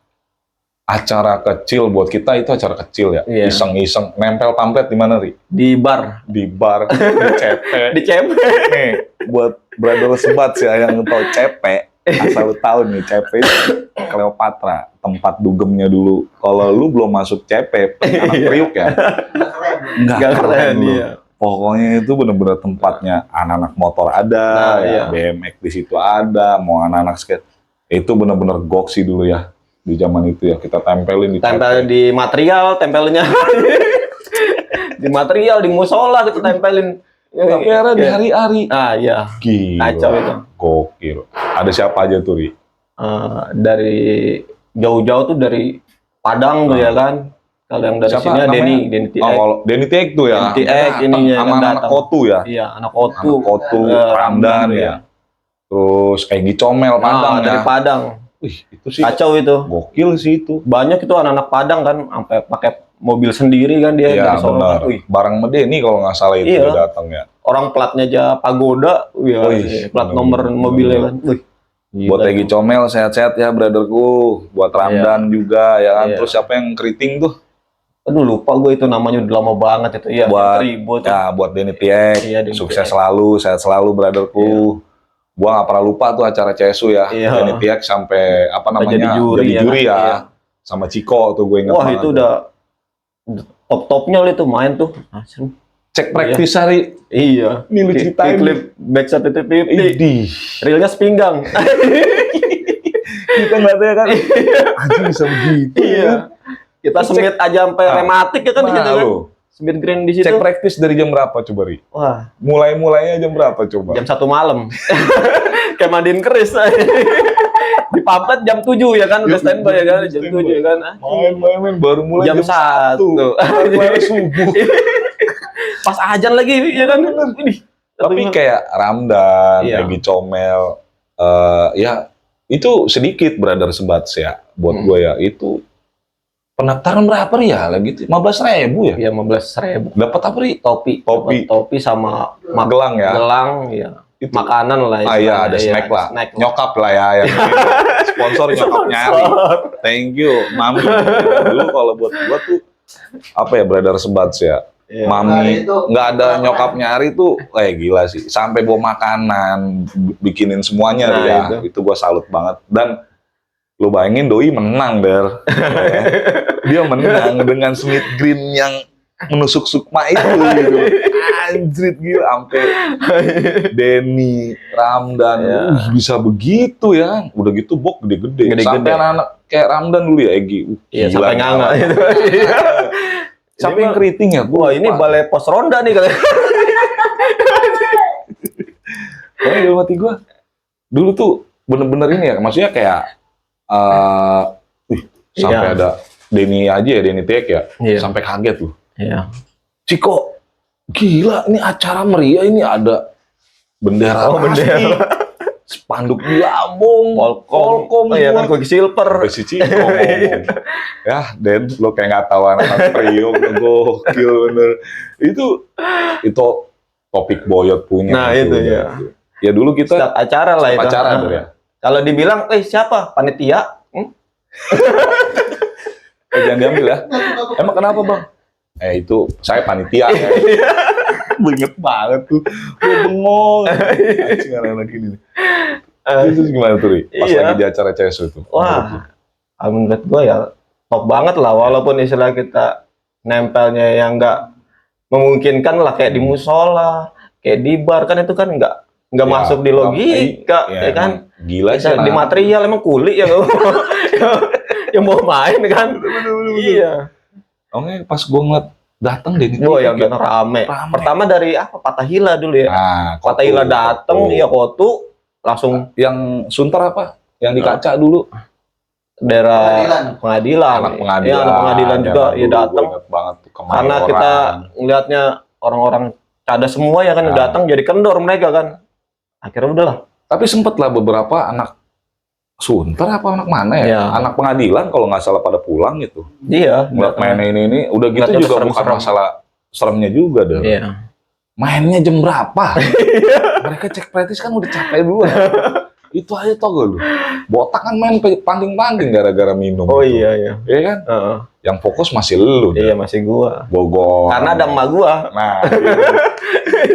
acara kecil buat kita itu acara kecil ya. Iya. Iseng-iseng nempel pamflet di mana, Ri? Di bar. Di bar, di CP. Di CP. Nih, buat brother sebat sih yang tahu CP. Asal lu tahu nih, CP itu Cleopatra, tempat dugemnya dulu. Kalau lu belum masuk CP, anak Priuk ya. Keren. Gak keren lu. iya. Pokoknya itu bener-bener tempatnya anak-anak motor ada, Nah, ya, iya. BMX di situ ada, mau anak-anak skate. Itu bener-bener gok sih dulu ya. Di zaman itu ya, kita tempelin di Tempel di material, tempelnya. Di material, di musola kita tempelin. Era di Iya. hari-hari. Ah iya. Gila. Kacau itu. Gokil. Ada siapa aja tuh, Ri? Dari jauh-jauh tuh dari Padang tuh ya kan. Kalau yang dari Siapa sini namanya? Denny TX. Oh, kalau Denny Tiek tuh ya. Denny TX Datang ininya sama yang anak datang. Kotu ya. Iya, anak Kotu. Anak Kotu, Ramdan Ramdan ya. Terus Egi Comel, Padang ya. dari Padang. Wih, itu sih Kacau itu. gokil sih itu. Banyak itu anak-anak Padang kan sampai pakai mobil sendiri kan dia Iya dari Solo. benar. Wih, Barang Medeni kalau nggak salah itu Iya. dia datang ya. orang platnya aja Pagoda, ya, Wih, plat bener, nomor bener, mobilnya bener. kan. Wih, Buat gila Egi itu. Comel sehat-sehat ya brotherku. Buat Ramdan juga ya kan. Iya. Terus siapa yang keriting tuh? Aduh lupa gue itu namanya udah lama banget itu. Iya, Buat- ribut. Ya buat Denny Tiek. Iya, Denny Sukses Tiek. selalu, sehat selalu brotherku. Gua nggak pernah lupa tuh acara CSU ya. Iya. Denny Tiek sampai apa namanya? Jadi juri ya kan? ya. Iya. Sama Ciko tuh gue ingat Wah banget itu tuh. udah top-topnya itu main tuh. Asli. Cek praktis hari. Iya. Ini lu ceritain. Klip backside itu 50. Idih. Realnya sepinggang. Kita nggak tahu ya kan. Anjing bisa begitu. Iya. Kita semit aja sampai Ah. rematik ya kan di situ Nah, kan. lu. Semit green di situ. Cek praktis dari jam berapa coba, Ri? Wah, Mulainya jam berapa coba? jam 1 malam. Kayak mandiin keris. Di pamflet jam 7 ya kan udah standby ya kan jam 7 ya kan. Ah, Main baru mulai Jam 1. Baru mulai subuh. Pas ajan lagi ya kan. Ini. Tapi kayak Ramdan, Iya. Egi Comel, ya itu sedikit brother sebats ya buat Hmm. gue ya itu pendaftaran berapa Ri ya lagi itu 15.000 ya. Ya 15.000 Dapat apa Ri? topi, Topi. topi sama Gelang ya. gelang ya. Itu. Makanan lah. Ah iya ada istilahnya, snack lah. snack lah. Nyokap lah ya yang sponsor nyokap nyari. Thank you, Mami. Dulu kalau buat gua tuh apa ya brother sebats ya. Iya. Mami Itu nggak ada nyokap nyari tuh, gila sih. Sampai bawa makanan, bikinin semuanya Nah, ya. Itu gua salut banget. Dan lu bayangin Doi menang Der. Ya. Dia menang dengan Smith Green yang menusuk sukma itu gitu. Anjrit gila sampai Denny, Ramdan, Ya. bisa begitu ya. Udah gitu bok gede-gede. Gede-gede. Sampai anak-anak kayak Ramdan dulu ya Egi. Iya, Gila, sampai nganga nyala. itu. Siapa Ini yang keriting ya? Gua Wah, ini lupa. balai pos ronda nih katanya. Tapi dalam hati gue, dulu tuh bener-bener ini ya, maksudnya kayak, sampai Iya. ada Denny aja ya, Denny Tiek ya, Iya. sampai kaget tuh. Iya. Ciko, gila ini acara meriah ini ada bendera Oh, pasti, bendera. spanduk di lambung, Polkom. Polkom Oh iya semua. kan Kogi Silver. Sampai si Ciko ngomong. Ya, Den, lo kayak nggak tahu anak-anak Priok, lo gokil bener. Itu topik Boyot punya. Nah, itu ya. Ya dulu kita Setiap acara lah itu. pacaran Nah, tuh ya. Kalau dibilang, siapa? Panitia? Jangan diambil ya. Emang kenapa bang? Itu saya panitia ya. Inget banget tuh. Gue bengong. Anjing anak-anak ini. Itu gimana tuh Ri? Pas Iya. lagi di acara CSU tuh. Wah, menurut gue ya top banget lah. Walaupun istilah kita nempelnya yang nggak memungkinkan lah kayak di musola, kayak di bar kan itu kan nggak Ya, masuk di logika, ya kan? emang gila sih. Di material emang kulit ya kamu. Yang mau main kan? Iya. Oke, pas gue ngeliat datang deh. Oh yang dan rame. Pertama dari apa? Patahila dulu ya. Nah, Patahila dateng, iya Kotu langsung Yang Sunter apa? Yang di kaca dulu. daerah pengadilan. Anak pengadilan. Iya, anak pengadilan juga Yang ya dulu datang. gua inget banget tuh, Kemayoran. Karena kita ngelihatnya orang-orang ada semua ya kan Nah. datang jadi kendor mereka kan. Akhirnya udahlah. Tapi sempet lah beberapa anak Sunter apa anak mana ya? Iya. Anak pengadilan kalau nggak salah pada pulang gitu. Iya. Ngeliat mainnya ini udah gitu Ngeliatnya juga udah bukan serem-serem. masalah seremnya juga deh. Iya. Mainnya jam berapa? Mereka cek praktis kan udah capek dulu. Itu aja tau gak lu? Botak kan main panding-panding gara-gara minum. Oh gitu. iya. Iya kan? Heeh. Yang fokus masih lu. Iya masih gua. Bogor. Karena ada emak gua. Nah, iya.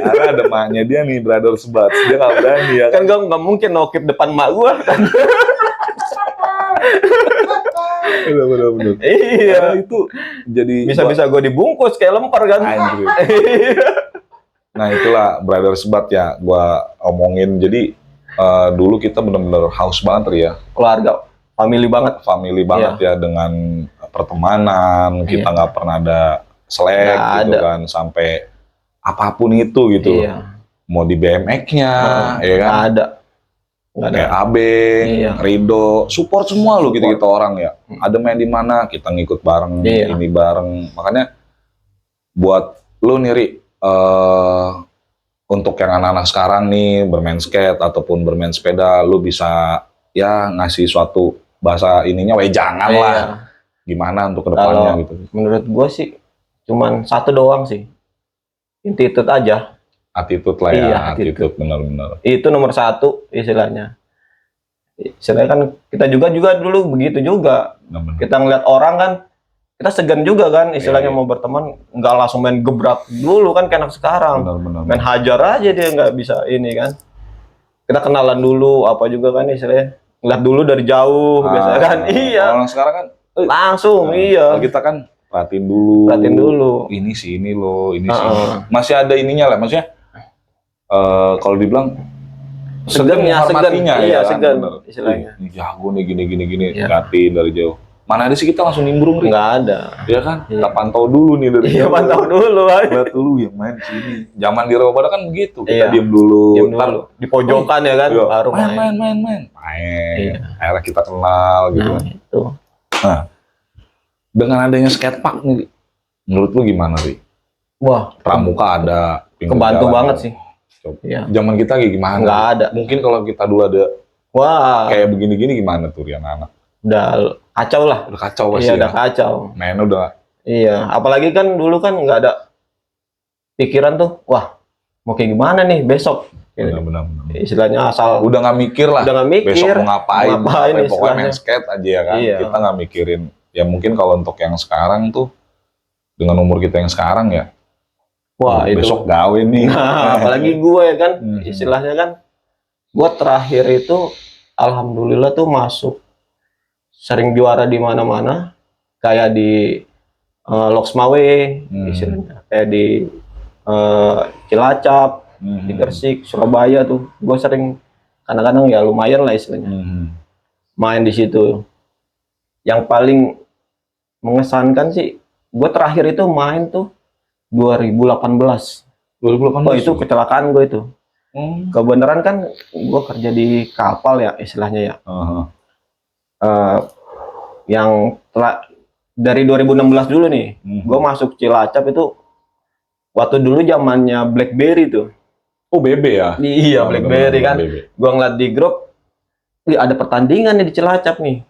Karena ada emaknya dia nih, brother sebat. Dia nggak berani ya Kan gua nggak mungkin nokip depan emak gua kan. Bener. Iya. Karena itu jadi Bisa-bisa gua dibungkus kayak lempar kan. Anjir. Nah itulah brother sebat ya gua omongin. Jadi dulu kita bener-bener haus banget ya, Keluarga, family banget. family banget ya dengan pertemanan. Kita nggak pernah ada selek Nggak gitu ada. kan, sampai apapun itu gitu. Iya. Mau di BMX-nya, ya kan? Nggak ada. Nggak ada. Kayak AB, Iya. Rido, support semua lu Support. gitu orang ya. Ada main di mana kita ngikut bareng, Iya. ini bareng. Makanya buat lu nih Ri, untuk yang anak-anak sekarang nih bermain skate ataupun bermain sepeda, lu bisa ya ngasih suatu bahasa ininya wejangan Iya. lah. Gimana untuk kedepannya gitu. Menurut gua sih cuman satu doang sih. Attitude aja. Attitude lah ya, Iya, attitude benar-benar. Itu nomor satu istilahnya. Istilahnya kan kita juga dulu begitu juga. Benar-benar. Kita ngeliat orang kan, kita segan juga kan istilahnya Iya. mau berteman, nggak langsung main gebrak dulu kan kayak anak sekarang. Benar-benar. Main hajar aja dia nggak bisa ini kan. Kita kenalan dulu apa juga kan istilahnya. Ngeliat dulu dari jauh biasa kan. Iya. Orang sekarang kan Langsung Nah, iya. kalau kita kan perhatiin dulu. Perhatiin dulu. Ini sih ini loh, ini sih. Heeh. Masih ada ininya lah, maksudnya kalau dibilang Segannya, menghormatinya segan. Iya, kan, segan, bener. istilahnya. Ini jago nih gini. Iya. Liatin dari jauh. Mana ada sih kita langsung nimbrung Ri? Nggak ada. Ya kan? Iya. Kita pantau dulu nih dari Iya, jauh. pantau dulu. Lihat dulu yang main sini. Zaman di Rawabada kan begitu. Kita Iya. diem dulu. Diam Ntar, dulu. Di pojokan ya kan, iya, baru main. main. Iya. Akhirnya kita kenal gitu. Nah, itu. Nah, dengan adanya skatepark nih, menurut lu gimana Ri? Wah, Pramuka ada, pinggir kebantu jalan banget ada. sih. Coba. Iya. Zaman kita kayak gimana? Nggak ada. Mungkin kalau kita dulu ada Wah, kayak begini-gini gimana tuh ya anak-anak? udah kacau lah. Udah kacau pasti Iya, ya. udah kacau. Mainnya udah Iya, apalagi kan dulu kan nggak ada pikiran tuh, wah, mau kayak gimana nih besok. benar-benar. Istilahnya asal Udah nggak mikir lah. udah nggak mikir. Besok mau ngapain? Ngapain Pokoknya istilahnya. main skate aja ya kan. Iya. Kita nggak mikirin. Ya mungkin kalau untuk yang sekarang tuh dengan umur kita yang sekarang ya. Wah, itu. besok gawe nih. Nah, apalagi gue ya kan, Mhm. istilahnya kan, gue terakhir itu, alhamdulillah tuh masuk, sering juara di mana-mana, kayak di Loksmawe, istilahnya, kayak di Cilacap, di Gresik, Surabaya tuh, gue sering, kadang-kadang ya lumayan lah istilahnya, main di situ. Yang paling mengesankan sih, gue terakhir itu main tuh 2018. 2018. Wah itu kecelakaan gue itu. Hmm. Kebenaran kan gue kerja di kapal ya istilahnya ya. Aha. Yang dari 2016 dulu nih, Mhm. gue masuk Cilacap itu waktu dulu zamannya BlackBerry tuh. Oh BB ya? Iya Oh, BlackBerry kan. BB. Gue ngeliat di grup, "Ih, ada pertandingan nih di Cilacap nih.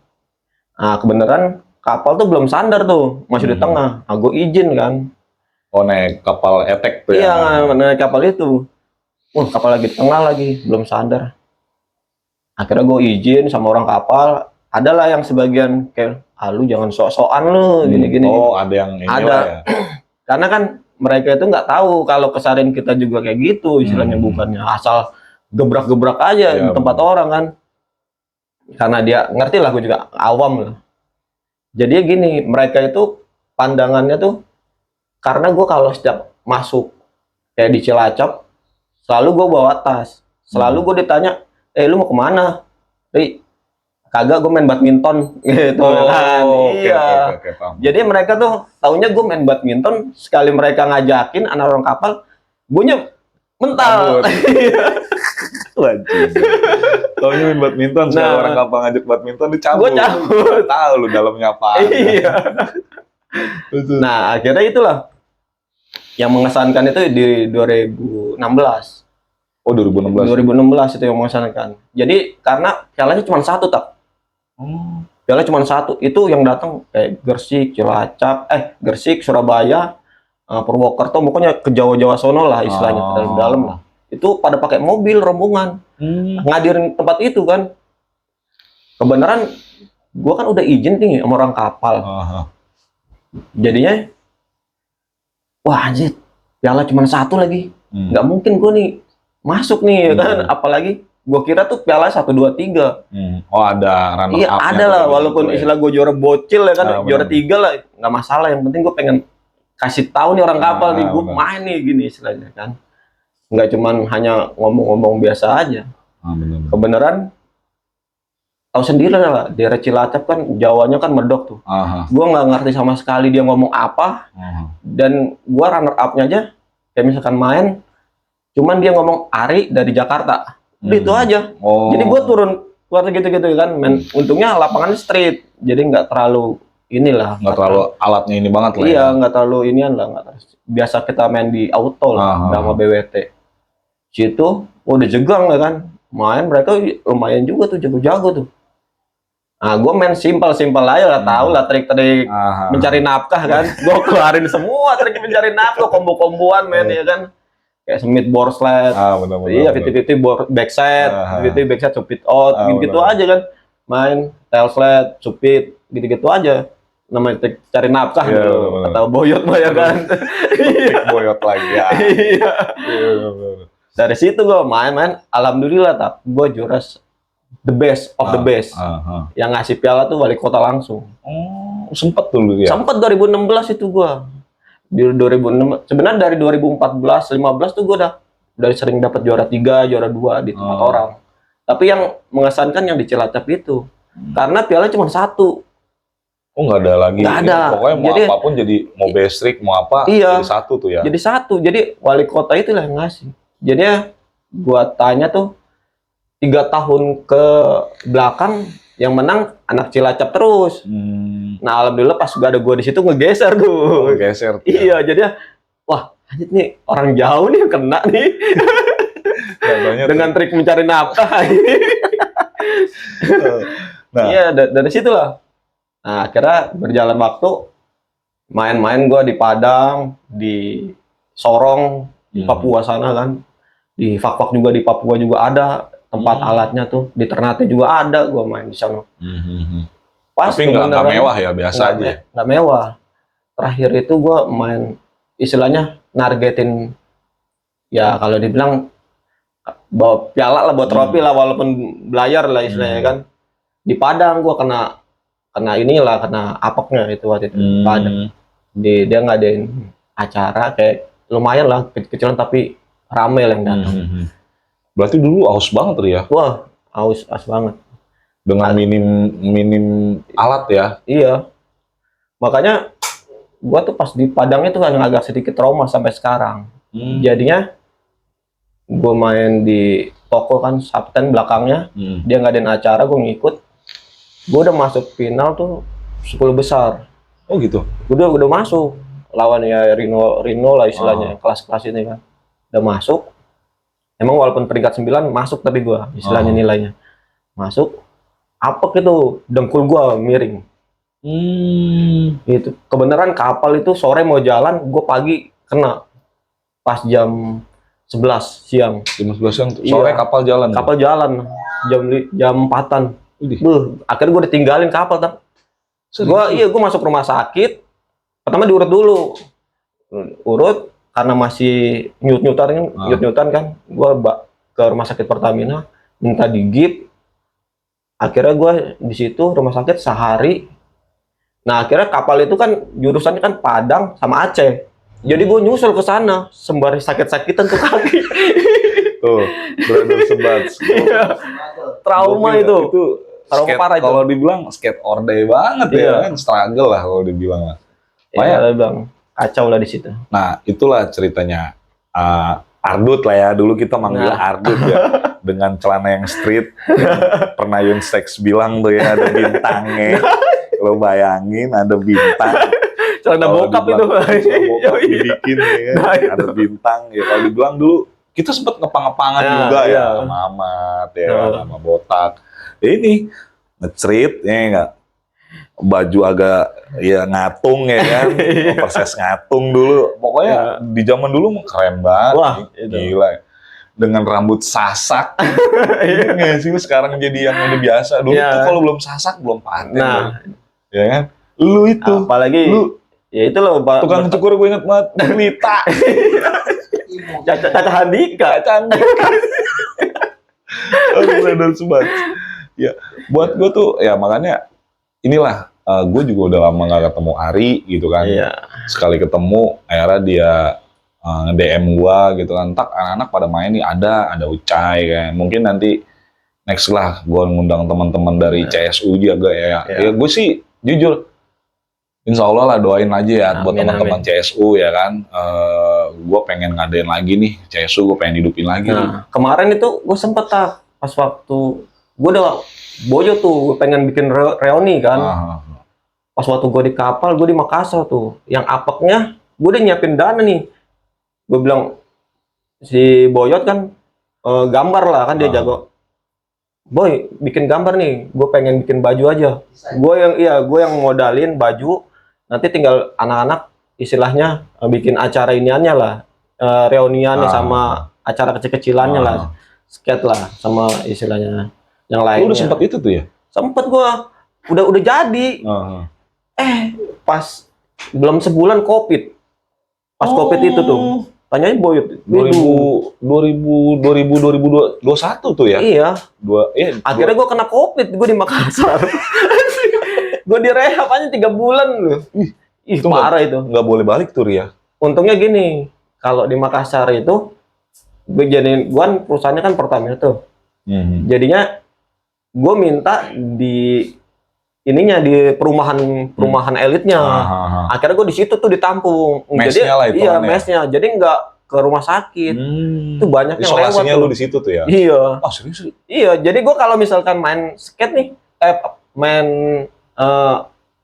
Nah kebenaran kapal tuh belum sandar tuh, masih di tengah. Nah gue izin kan. Oh naik kapal etek tuh Iya, ya? naik kapal itu. Wah, kapal lagi di tengah lagi, belum sadar. Akhirnya gue izin sama orang kapal. Adalah yang sebagian kayak, lu jangan sok-sokan lu, gini-gini. Oh ada yang ini Ada. lah ya? Karena kan mereka itu nggak tahu kalau keseharian kita juga kayak gitu, istilahnya bukannya asal gebrak-gebrak aja Iya, di tempat orang kan. Karena dia ngerti lah, gue juga awam lah. Jadi gini, mereka itu pandangannya tuh, karena gue kalau setiap masuk kayak di Cilacap, selalu gue bawa tas. Selalu gue ditanya, lu mau kemana? Kagak, gue main badminton gitu kan. oke, Iya. oke, paham. Jadi mereka tuh taunya gue main badminton, sekali mereka ngajakin anak orang kapal, gue mental. Wajib. Taunya main badminton, Nah. sekali orang kapal ngajak badminton dicabut. Gue cabut. Tahu lu dalamnya apa. Iya. Nah, akhirnya itulah yang mengesankan itu di 2016. Oh 2016. 2016 itu yang mengesankan. Jadi karena pialanya cuma satu tak. Piala cuma satu. Itu yang datang kayak Gresik, Cilacap, Gresik, Surabaya, Purwokerto, pokoknya ke Jawa-Jawa sono lah istilahnya, ke dalam-dalam lah. Itu pada pakai mobil rombongan ngadirin tempat itu kan. Kebenaran gua kan udah izin nih sama orang kapal. Jadinya wah anjir, piala cuma satu lagi. Nggak mungkin gue nih masuk nih ya kan, apalagi gue kira tuh piala 1, 2, 3. Oh ada runner Iya up-nya ada tuh lah, gitu walaupun ya. istilah gue juara bocil ya kan, juara Benar. 3 lah, nggak masalah. Yang penting gue pengen kasih tahu nih orang kapal nih, gue Benar. main nih gini istilahnya kan. Nggak cuman hanya ngomong-ngomong biasa aja. Benar. Kebenaran tahu sendiri lah, daerah Cilacap kan Jawanya kan medok tuh. Gue nggak ngerti sama sekali dia ngomong apa. Dan gue runner up-nya aja kayak misalkan main, cuman dia ngomong Ari dari Jakarta, itu aja. Jadi gue turun keluar gitu-gitu kan, untungnya lapangannya street, jadi nggak terlalu inilah, nggak terlalu alatnya ini banget lah. iya Ya. nggak terlalu inian lah, nggak terlalu. Biasa kita main di auto lah, sama BWT. Situ udah jegang ya kan, main mereka lumayan juga tuh, jago-jago tuh. Nah, gue main simpel aja lah, tahu lah trik-trik mencari nafkah kan. Gue keluarin semua trik mencari nafkah, kombo-komboan men ya kan. Kayak Smith board slide, iya 50-50 board backside, 50-50 backside supit out, gitu-gitu aja kan. Main tail slide, supit, gitu-gitu aja. Namanya trik cari nafkah dulu, atau boyot mah ya kan. Boyot lagi ya. Iya. Dari situ gue main, alhamdulillah tak, gue juara the best of the best. Yang ngasih piala tuh wali kota langsung. Sempet dulu ya. Sempet 2016 itu gua. Di 2006 sebenarnya dari 2014 15 tuh gua udah sering dapat juara 3, juara 2 di tempat orang. Tapi yang mengesankan yang di Cilacap itu. Karena piala cuma satu. Oh nggak ada lagi. Nggak ada. Pokoknya mau Jadi, apapun jadi mau bestrik mau apa iya, jadi satu tuh ya. Jadi satu. Jadi wali kota itu lah yang ngasih. Jadinya gua tanya tuh 3 tahun ke belakang yang menang anak Cilacap terus. Nah alhamdulillah pas gak ada gua di situ ngegeser tuh. Geser. Iya jadinya wah anjir nih orang jauh nih yang kena nih. Dengan trik mencari nafkah. Nah. Iya dari situ lah. Nah akhirnya berjalan waktu main-main gua di Padang, di Sorong, di Papua sana kan. Di Fak-Fak juga di Papua juga ada tempat alatnya tuh, di Ternate juga ada gua main di sana. Pas tapi nggak mewah ya, biasa aja. Nggak mewah. Terakhir itu gua main istilahnya nargetin, ya kalau dibilang bawa piala lah, bawa trofi lah, walaupun belayar lah istilahnya kan. Di Padang gua kena inilah, kena apeknya itu waktu itu. Padang. Dia ngadain acara kayak lumayan lah, kecil-kecilan tapi rame lah yang datang. Berarti dulu aus banget tuh ya? Wah, aus banget. Dengan minim alat ya? Iya. Makanya gua tuh pas di Padang itu kan agak sedikit trauma sampai sekarang. Jadinya gua main di toko kan, Sabten belakangnya, dia ngadain acara, gua ngikut. Gua udah masuk final tuh 10 besar. Oh gitu? Udah masuk. Lawan ya Rino lah istilahnya, kelas-kelas ini kan. Udah masuk. Emang walaupun peringkat 9 masuk, tapi gua istilahnya nilainya masuk, apek itu dengkul gua miring. Itu kebenaran kapal itu sore mau jalan, gua pagi kena pas jam 11 siang. Jam 11 siang sore Iya. kapal jalan. Kapal jalan jam 4-an. Akhirnya gua ditinggalin kapal tak. Gua masuk rumah sakit. Pertama diurut dulu. Urut karena masih nyut-nyutan kan, gue ke rumah sakit Pertamina minta digip. Akhirnya gue di situ rumah sakit sehari. Nah akhirnya kapal itu kan jurusannya kan Padang sama Aceh, jadi gue nyusul ke sana sembari sakit-sakitan tuh kaki. Tuh, brother sebat. Iya. Trauma itu. Trauma parah itu. Kalau dibilang skate orde banget ya kan, struggle lah kalau dibilang. Iya, bang. Kacau lah di situ. Nah, itulah ceritanya Ardut lah ya. Dulu kita manggil Ardut ya. Dengan celana yang street. Pernah Yun Sex bilang tuh ya, ada bintangnya. Lo bayangin ada bintang. Celana bokap itu. Celana bokap dibikin ya kan. Ada bintang. Ya kalau dibilang dulu, kita sempat ngepang-ngepangan juga ya. Sama Amat ya, sama Botak. Ya ini, ngecerit, ya enggak. Baju agak ya ngatung ya kan, oversize ngatung dulu. Pokoknya di zaman dulu keren banget. Wah, gila. Dengan rambut sasak. Iya nggak sih lu sekarang jadi yang udah biasa. Dulu tuh kalau belum sasak belum paten. Nah, ya kan? Lu itu. Apalagi lu ya itu loh tukang cukur gue inget banget. Lita. Caca Handika. Dan sebat. Ya, buat gue tuh ya makanya inilah gue juga udah lama gak ketemu Ari gitu kan. Iya. Sekali ketemu akhirnya dia nge-DM gue gitu kan. Tak anak-anak pada main nih ada Ucai kan. Mungkin nanti next lah gue ngundang teman-teman dari CSU juga ya. Ya gue sih jujur Insya Allah lah doain aja ya buat teman-teman CSU ya kan. Gue pengen ngadain lagi nih CSU, gue pengen hidupin lagi. Nah, kemarin itu gue sempet pas waktu gue udah bojo tuh, gue pengen bikin reuni kan. Pas waktu gue di kapal, gue di Makassar tuh, yang apeknya gue udah nyiapin dana nih. Gue bilang si Boyot kan gambar lah kan dia jago. Boy, bikin gambar nih, gue pengen bikin baju aja. Gue yang modalin baju. Nanti tinggal anak-anak istilahnya bikin acara iniannya lah, reuniannya sama acara kecil-kecilannya lah, skate lah sama istilahnya yang lainnya. Lu udah sempet itu tuh ya? Sempet gua, udah jadi. Pas belum sebulan COVID. Pas COVID itu tuh, tanyain Boy. 2021 tuh ya? Iya. Akhirnya gua kena COVID, gua di Makassar. Gue direhab aja 3 bulan loh. Ih, parah itu. Nggak boleh balik tuh ya. Untungnya gini, kalau di Makassar itu, gue perusahaannya kan Pertamina tuh. Jadinya gue minta di perumahan elitnya. Akhirnya gue di situ tuh ditampung. Mesnya lah itu. Iya, mesnya. Jadi nggak ke rumah sakit. Itu banyak yang lewat tuh. Lu di situ tuh ya? Iya. Oh, serius? Iya, jadi gue kalau misalkan main skate nih,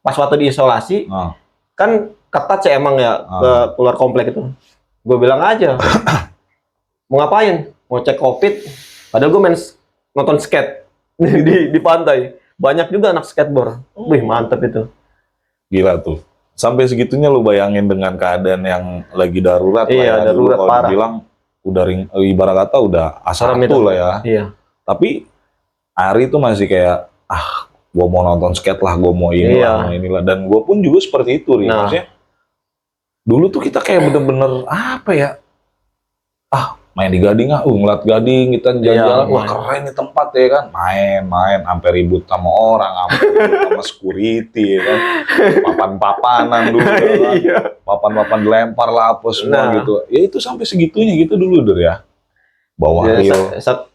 pas waktu diisolasi, kan ketat sih emang ya ke keluar komplek itu. Gue bilang aja, mau ngapain? Mau cek COVID. Padahal gue nonton skate di pantai. Banyak juga anak skateboard. Wih, mantep itu. Gila tuh. Sampai segitunya lu bayangin dengan keadaan yang lagi darurat. Iya, lah ya. darurat parah. Bilang udah ibarat kata udah asal itu lah ya. Iya. Tapi Ari tuh masih kayak gue mau nonton skate lah, gue mau inilah. Dan gue pun juga seperti itu, maksudnya dulu tuh kita kayak bener-bener apa ya, main di Gading ngeliat Gading kita jalan-jalan, wah keren nih tempat ya kan, main sampai ribut sama orang, sama security ya kan, papan-papanan dulu kan, papan-papan dilempar lah apa semua gitu, ya itu sampai segitunya gitu dulu ya, bawa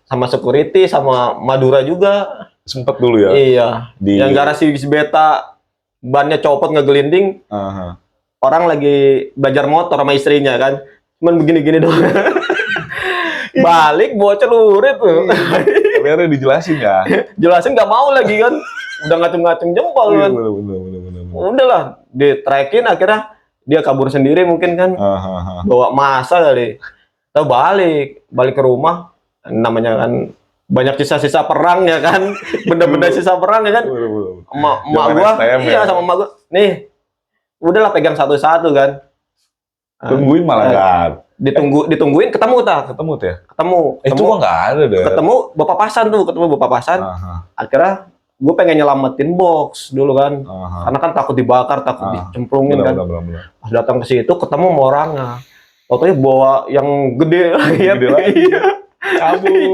sama security, sama Madura juga. Sempet dulu ya. Iya. Yang garasi bis beta bannya copot ngegelinding. Orang lagi belajar motor sama istrinya kan. Cuman begini-gini doang. Balik bocor lurit tuh. Akhirnya dijelasin ya. Jelasin nggak mau lagi kan. Udah ngacung-ngacung jempol kan. Udahlah, ditrekin akhirnya dia kabur sendiri mungkin kan. Bawa masa kali. Tahu balik ke rumah. Namanya kan banyak sisa-sisa perang ya kan, benda-benda sisa perang ya kan. Emak gua, sama emak gua. Nih, udahlah pegang satu-satu kan. Tungguin malah kan. Ditungguin ketemu tuh ya. Ketemu. Itu gua nggak ada deh. Ketemu Bapak Pasan. Akhirnya gua pengen nyelamatin box dulu kan. Karena kan takut dibakar, takut dicemplungin kan. Pas datang ke situ ketemu sama orangnya. Waktunya bawa yang gede lagi.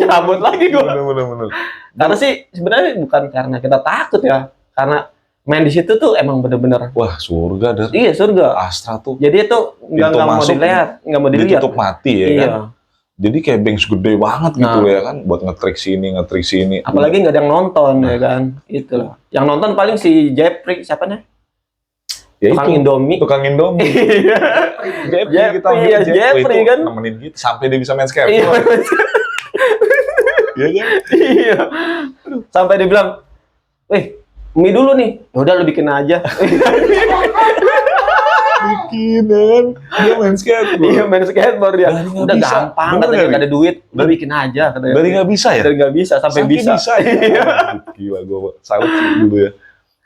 Cabut lagi gue. Bener. Karena sih sebenarnya bukan karena kita takut ya, karena main di situ tuh emang bener-bener wah surga dah. Iya surga. Astra tuh. Jadi itu nggak mau dilihat, ditutup mati ya kan. Jadi kayak bench gede banget gitu ya kan, buat ngetrik sini. Apalagi nggak ada yang nonton ya kan, itulah. Yang nonton paling si Jeffrey siapa nih? Ya tukang Indomie. Jeffrey kan nemenin kita sampai dia bisa main skate. Iya kan? Iya. Sampai dia bilang, mie dulu nih. Ya udah lu bikin aja. miskin ya kan. Dia main skateboard. Iya main skateboard dia. Dari nggak Udah bisa. gampang Bener katanya nggak, nggak ada duit. Udah bikin aja katanya. Dari nggak bisa ya? Dari nggak bisa sampai bisa. Ya. Gila, gue salut sih dulu ya.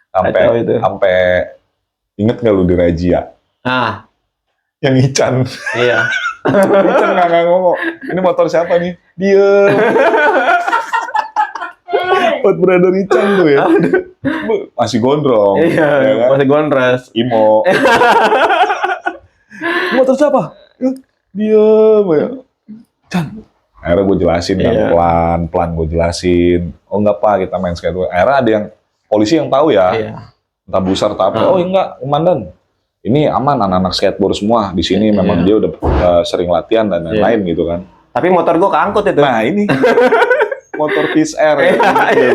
Kacau itu. Sampai inget nggak lu di Rajia? Nah, Yang Ican. iya. Ican nggak ngomong. Ini motor siapa nih? Diem. Buat brother Ican tuh ya. Masih gondrong. Iya, ya kan? masih gondres. Imo. Motor siapa? Diem ya. Chan. Akhirnya gue jelasin kan, Iya. pelan-pelan gue jelasin. Oh enggak Pak, kita main skateboard. Akhirnya ada yang polisi yang tahu ya. Iya. Entah busar atau apa. Oh enggak, komandan. Ini aman, anak-anak skateboard semua. Di sini memang dia udah sering latihan dan lain-lain gitu kan. Tapi motor gua keangkut itu. Nah ini motor Fish Air, ya.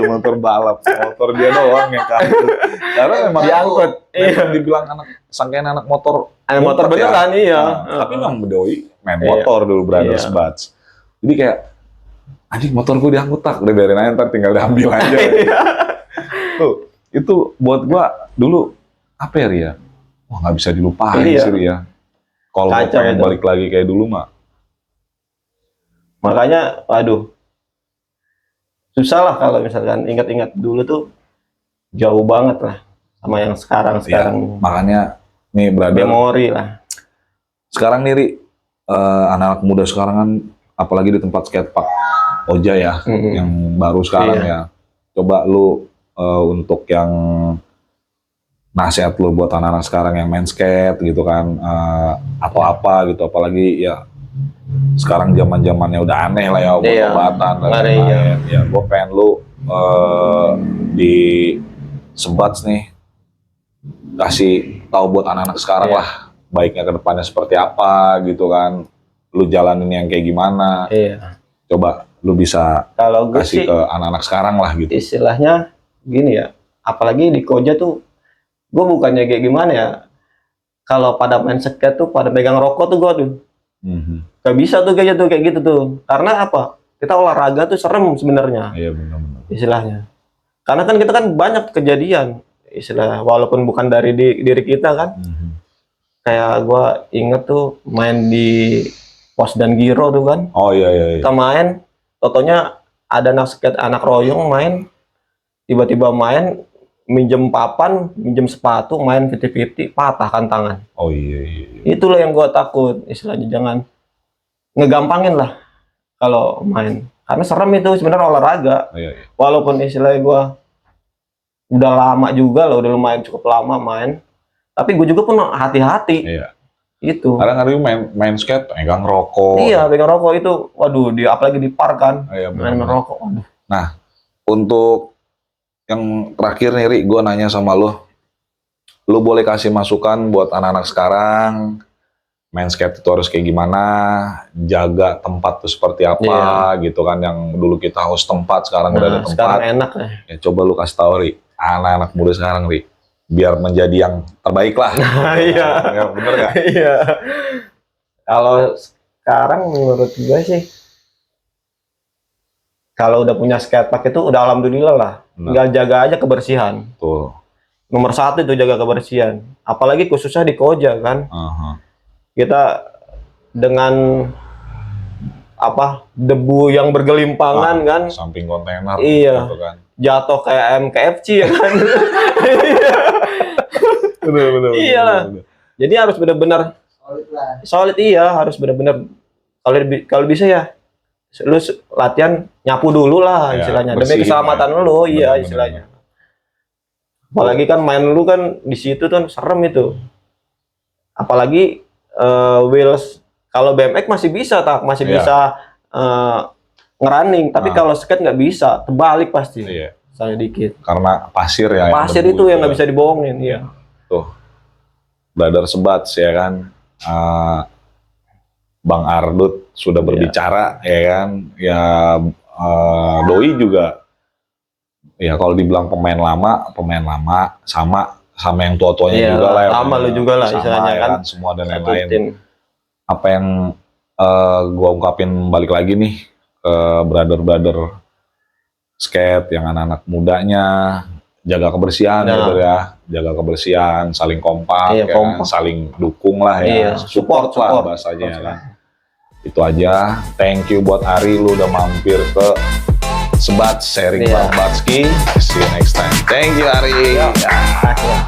Motor balap, motor dia doang yang keangkut. Karena memang Diangkut. memang dibilang sangkain anak motor. Motor ngumpet beneran iya. Nah, tapi memang Doi main Iya. motor dulu Brothers Iya. Bats. Jadi kayak anjing motor gue diangkut tak, udah biarin aja ntar tinggal diambil aja. Tuh, itu buat gua dulu apa ya Ria? Wah nggak bisa dilupain Iya. sih Ria. Kalau gua Kacau pengen itu. balik lagi kayak dulu mah. Makanya, waduh, susah lah kalau misalkan ingat-ingat dulu tuh jauh banget lah sama yang sekarang. Ya, makanya nih brother, Memori lah. sekarang nih Ri, anak-anak muda sekarang kan, apalagi di tempat skatepark Oja ya, yang baru sekarang Iya. ya. Coba lu untuk yang nasihat lu buat anak-anak sekarang yang main skate gitu kan, atau apa gitu, apalagi ya sekarang zaman-zamannya udah aneh lah ya, Iya. obat-obatan dan Aneh, iya. lain-lain. Ya, gue pengen lu di Sebats nih kasih tahu buat anak-anak sekarang Iya. lah, baiknya ke depannya seperti apa gitu kan, lu jalanin yang kayak gimana, Iya. coba lu bisa Kalau gue kasih sih ke anak-anak sekarang lah gitu. istilahnya gini ya, apalagi di Koja tuh, gue bukannya kayak gimana ya, kalau pada main skate tuh pada pegang rokok tuh gue tuh Mhm. gak bisa tuh kayak gitu tuh, karena apa? Kita olahraga tuh serem sebenarnya Iya benar-benar. istilahnya, karena kan kita kan banyak kejadian istilah, walaupun bukan dari diri kita kan, Mhm. kayak gue inget tuh main di Pos dan Giro tuh kan, Oh iya iya. Iya. kita main, totonya ada anak skate, anak royong main, tiba-tiba main, minjem papan, minjem sepatu, main 50-50, patahkan tangan. Oh iya iya. Iya. Itulah yang gua takut, istilahnya jangan ngegampangin lah kalau main. Karena serem itu sebenarnya olahraga. Iya, iya. Walaupun istilahnya gua udah lama juga lah, udah lumayan cukup lama main, tapi gue juga pun hati-hati. Iya. Itu. Kadang-kadang main skate pegang rokok. Iya, pegang rokok itu, waduh, apalagi di park kan, Iya, main benar. rokok. Waduh. Untuk yang terakhir nih Ri, gue nanya sama lu boleh kasih masukan buat anak-anak sekarang main skate itu harus kayak gimana, jaga tempat tuh seperti apa gitu kan, yang dulu kita haus tempat sekarang udah ada Nah, sekarang tempat. enak ya. Ya coba lu kasih tahu Ri, anak-anak muda sekarang Ri, biar menjadi yang terbaik lah. Iya. Ya, bener gak? Iya. Kalau sekarang menurut gue sih, kalau udah punya skatepark itu udah alhamdulillah lah. Benar. Tinggal jaga aja kebersihan. Tuh. Nomor satu itu jaga kebersihan. Apalagi khususnya di Koja kan. Aha. Kita dengan apa, debu yang bergelimpangan kan, Samping kontainer. Iya. Gitu kan. jatuh kayak MKFC ya kan. Bener. Iya lah. Jadi harus benar-benar Solid lah. solid, iya, harus benar-benar, kalau bisa ya lu latihan nyapu dulu lah Ya, istilahnya, demi bersihin keselamatan ya. lu, iya Bener-bener. istilahnya. Apalagi kan main lu kan di situ kan serem itu. Apalagi wheels, kalau BMX masih bisa masih Iya. bisa ngerunning, tapi Nah. kalau skate nggak bisa, terbalik pasti. Iya. Saya dikit. Karena pasir ya. Pasir debu itu yang nggak bisa dibohongin, iya. Tuh, Brother Sebats ya kan, Bang Ardut sudah berbicara ya kan, ya Doi juga, ya kalau dibilang pemain lama sama yang tua-tuanya Iya, juga lah. ya. sama lu juga lah Sama istilahnya ya kan. semua dan Satu lain-lain. tim. Apa yang gua ungkapin balik lagi nih ke brother-brother skate yang anak-anak mudanya, jaga kebersihan Nah. gitu ya, jaga kebersihan, saling kompak, Iya, ya, kompak. saling dukung lah ya, Iya, support, lah support. bahasanya ya kan. Itu aja. Thank you buat Ari, lu udah mampir ke Sebat sharing Iya. Bang Batski. See you next time. Thank you Ari. Ya.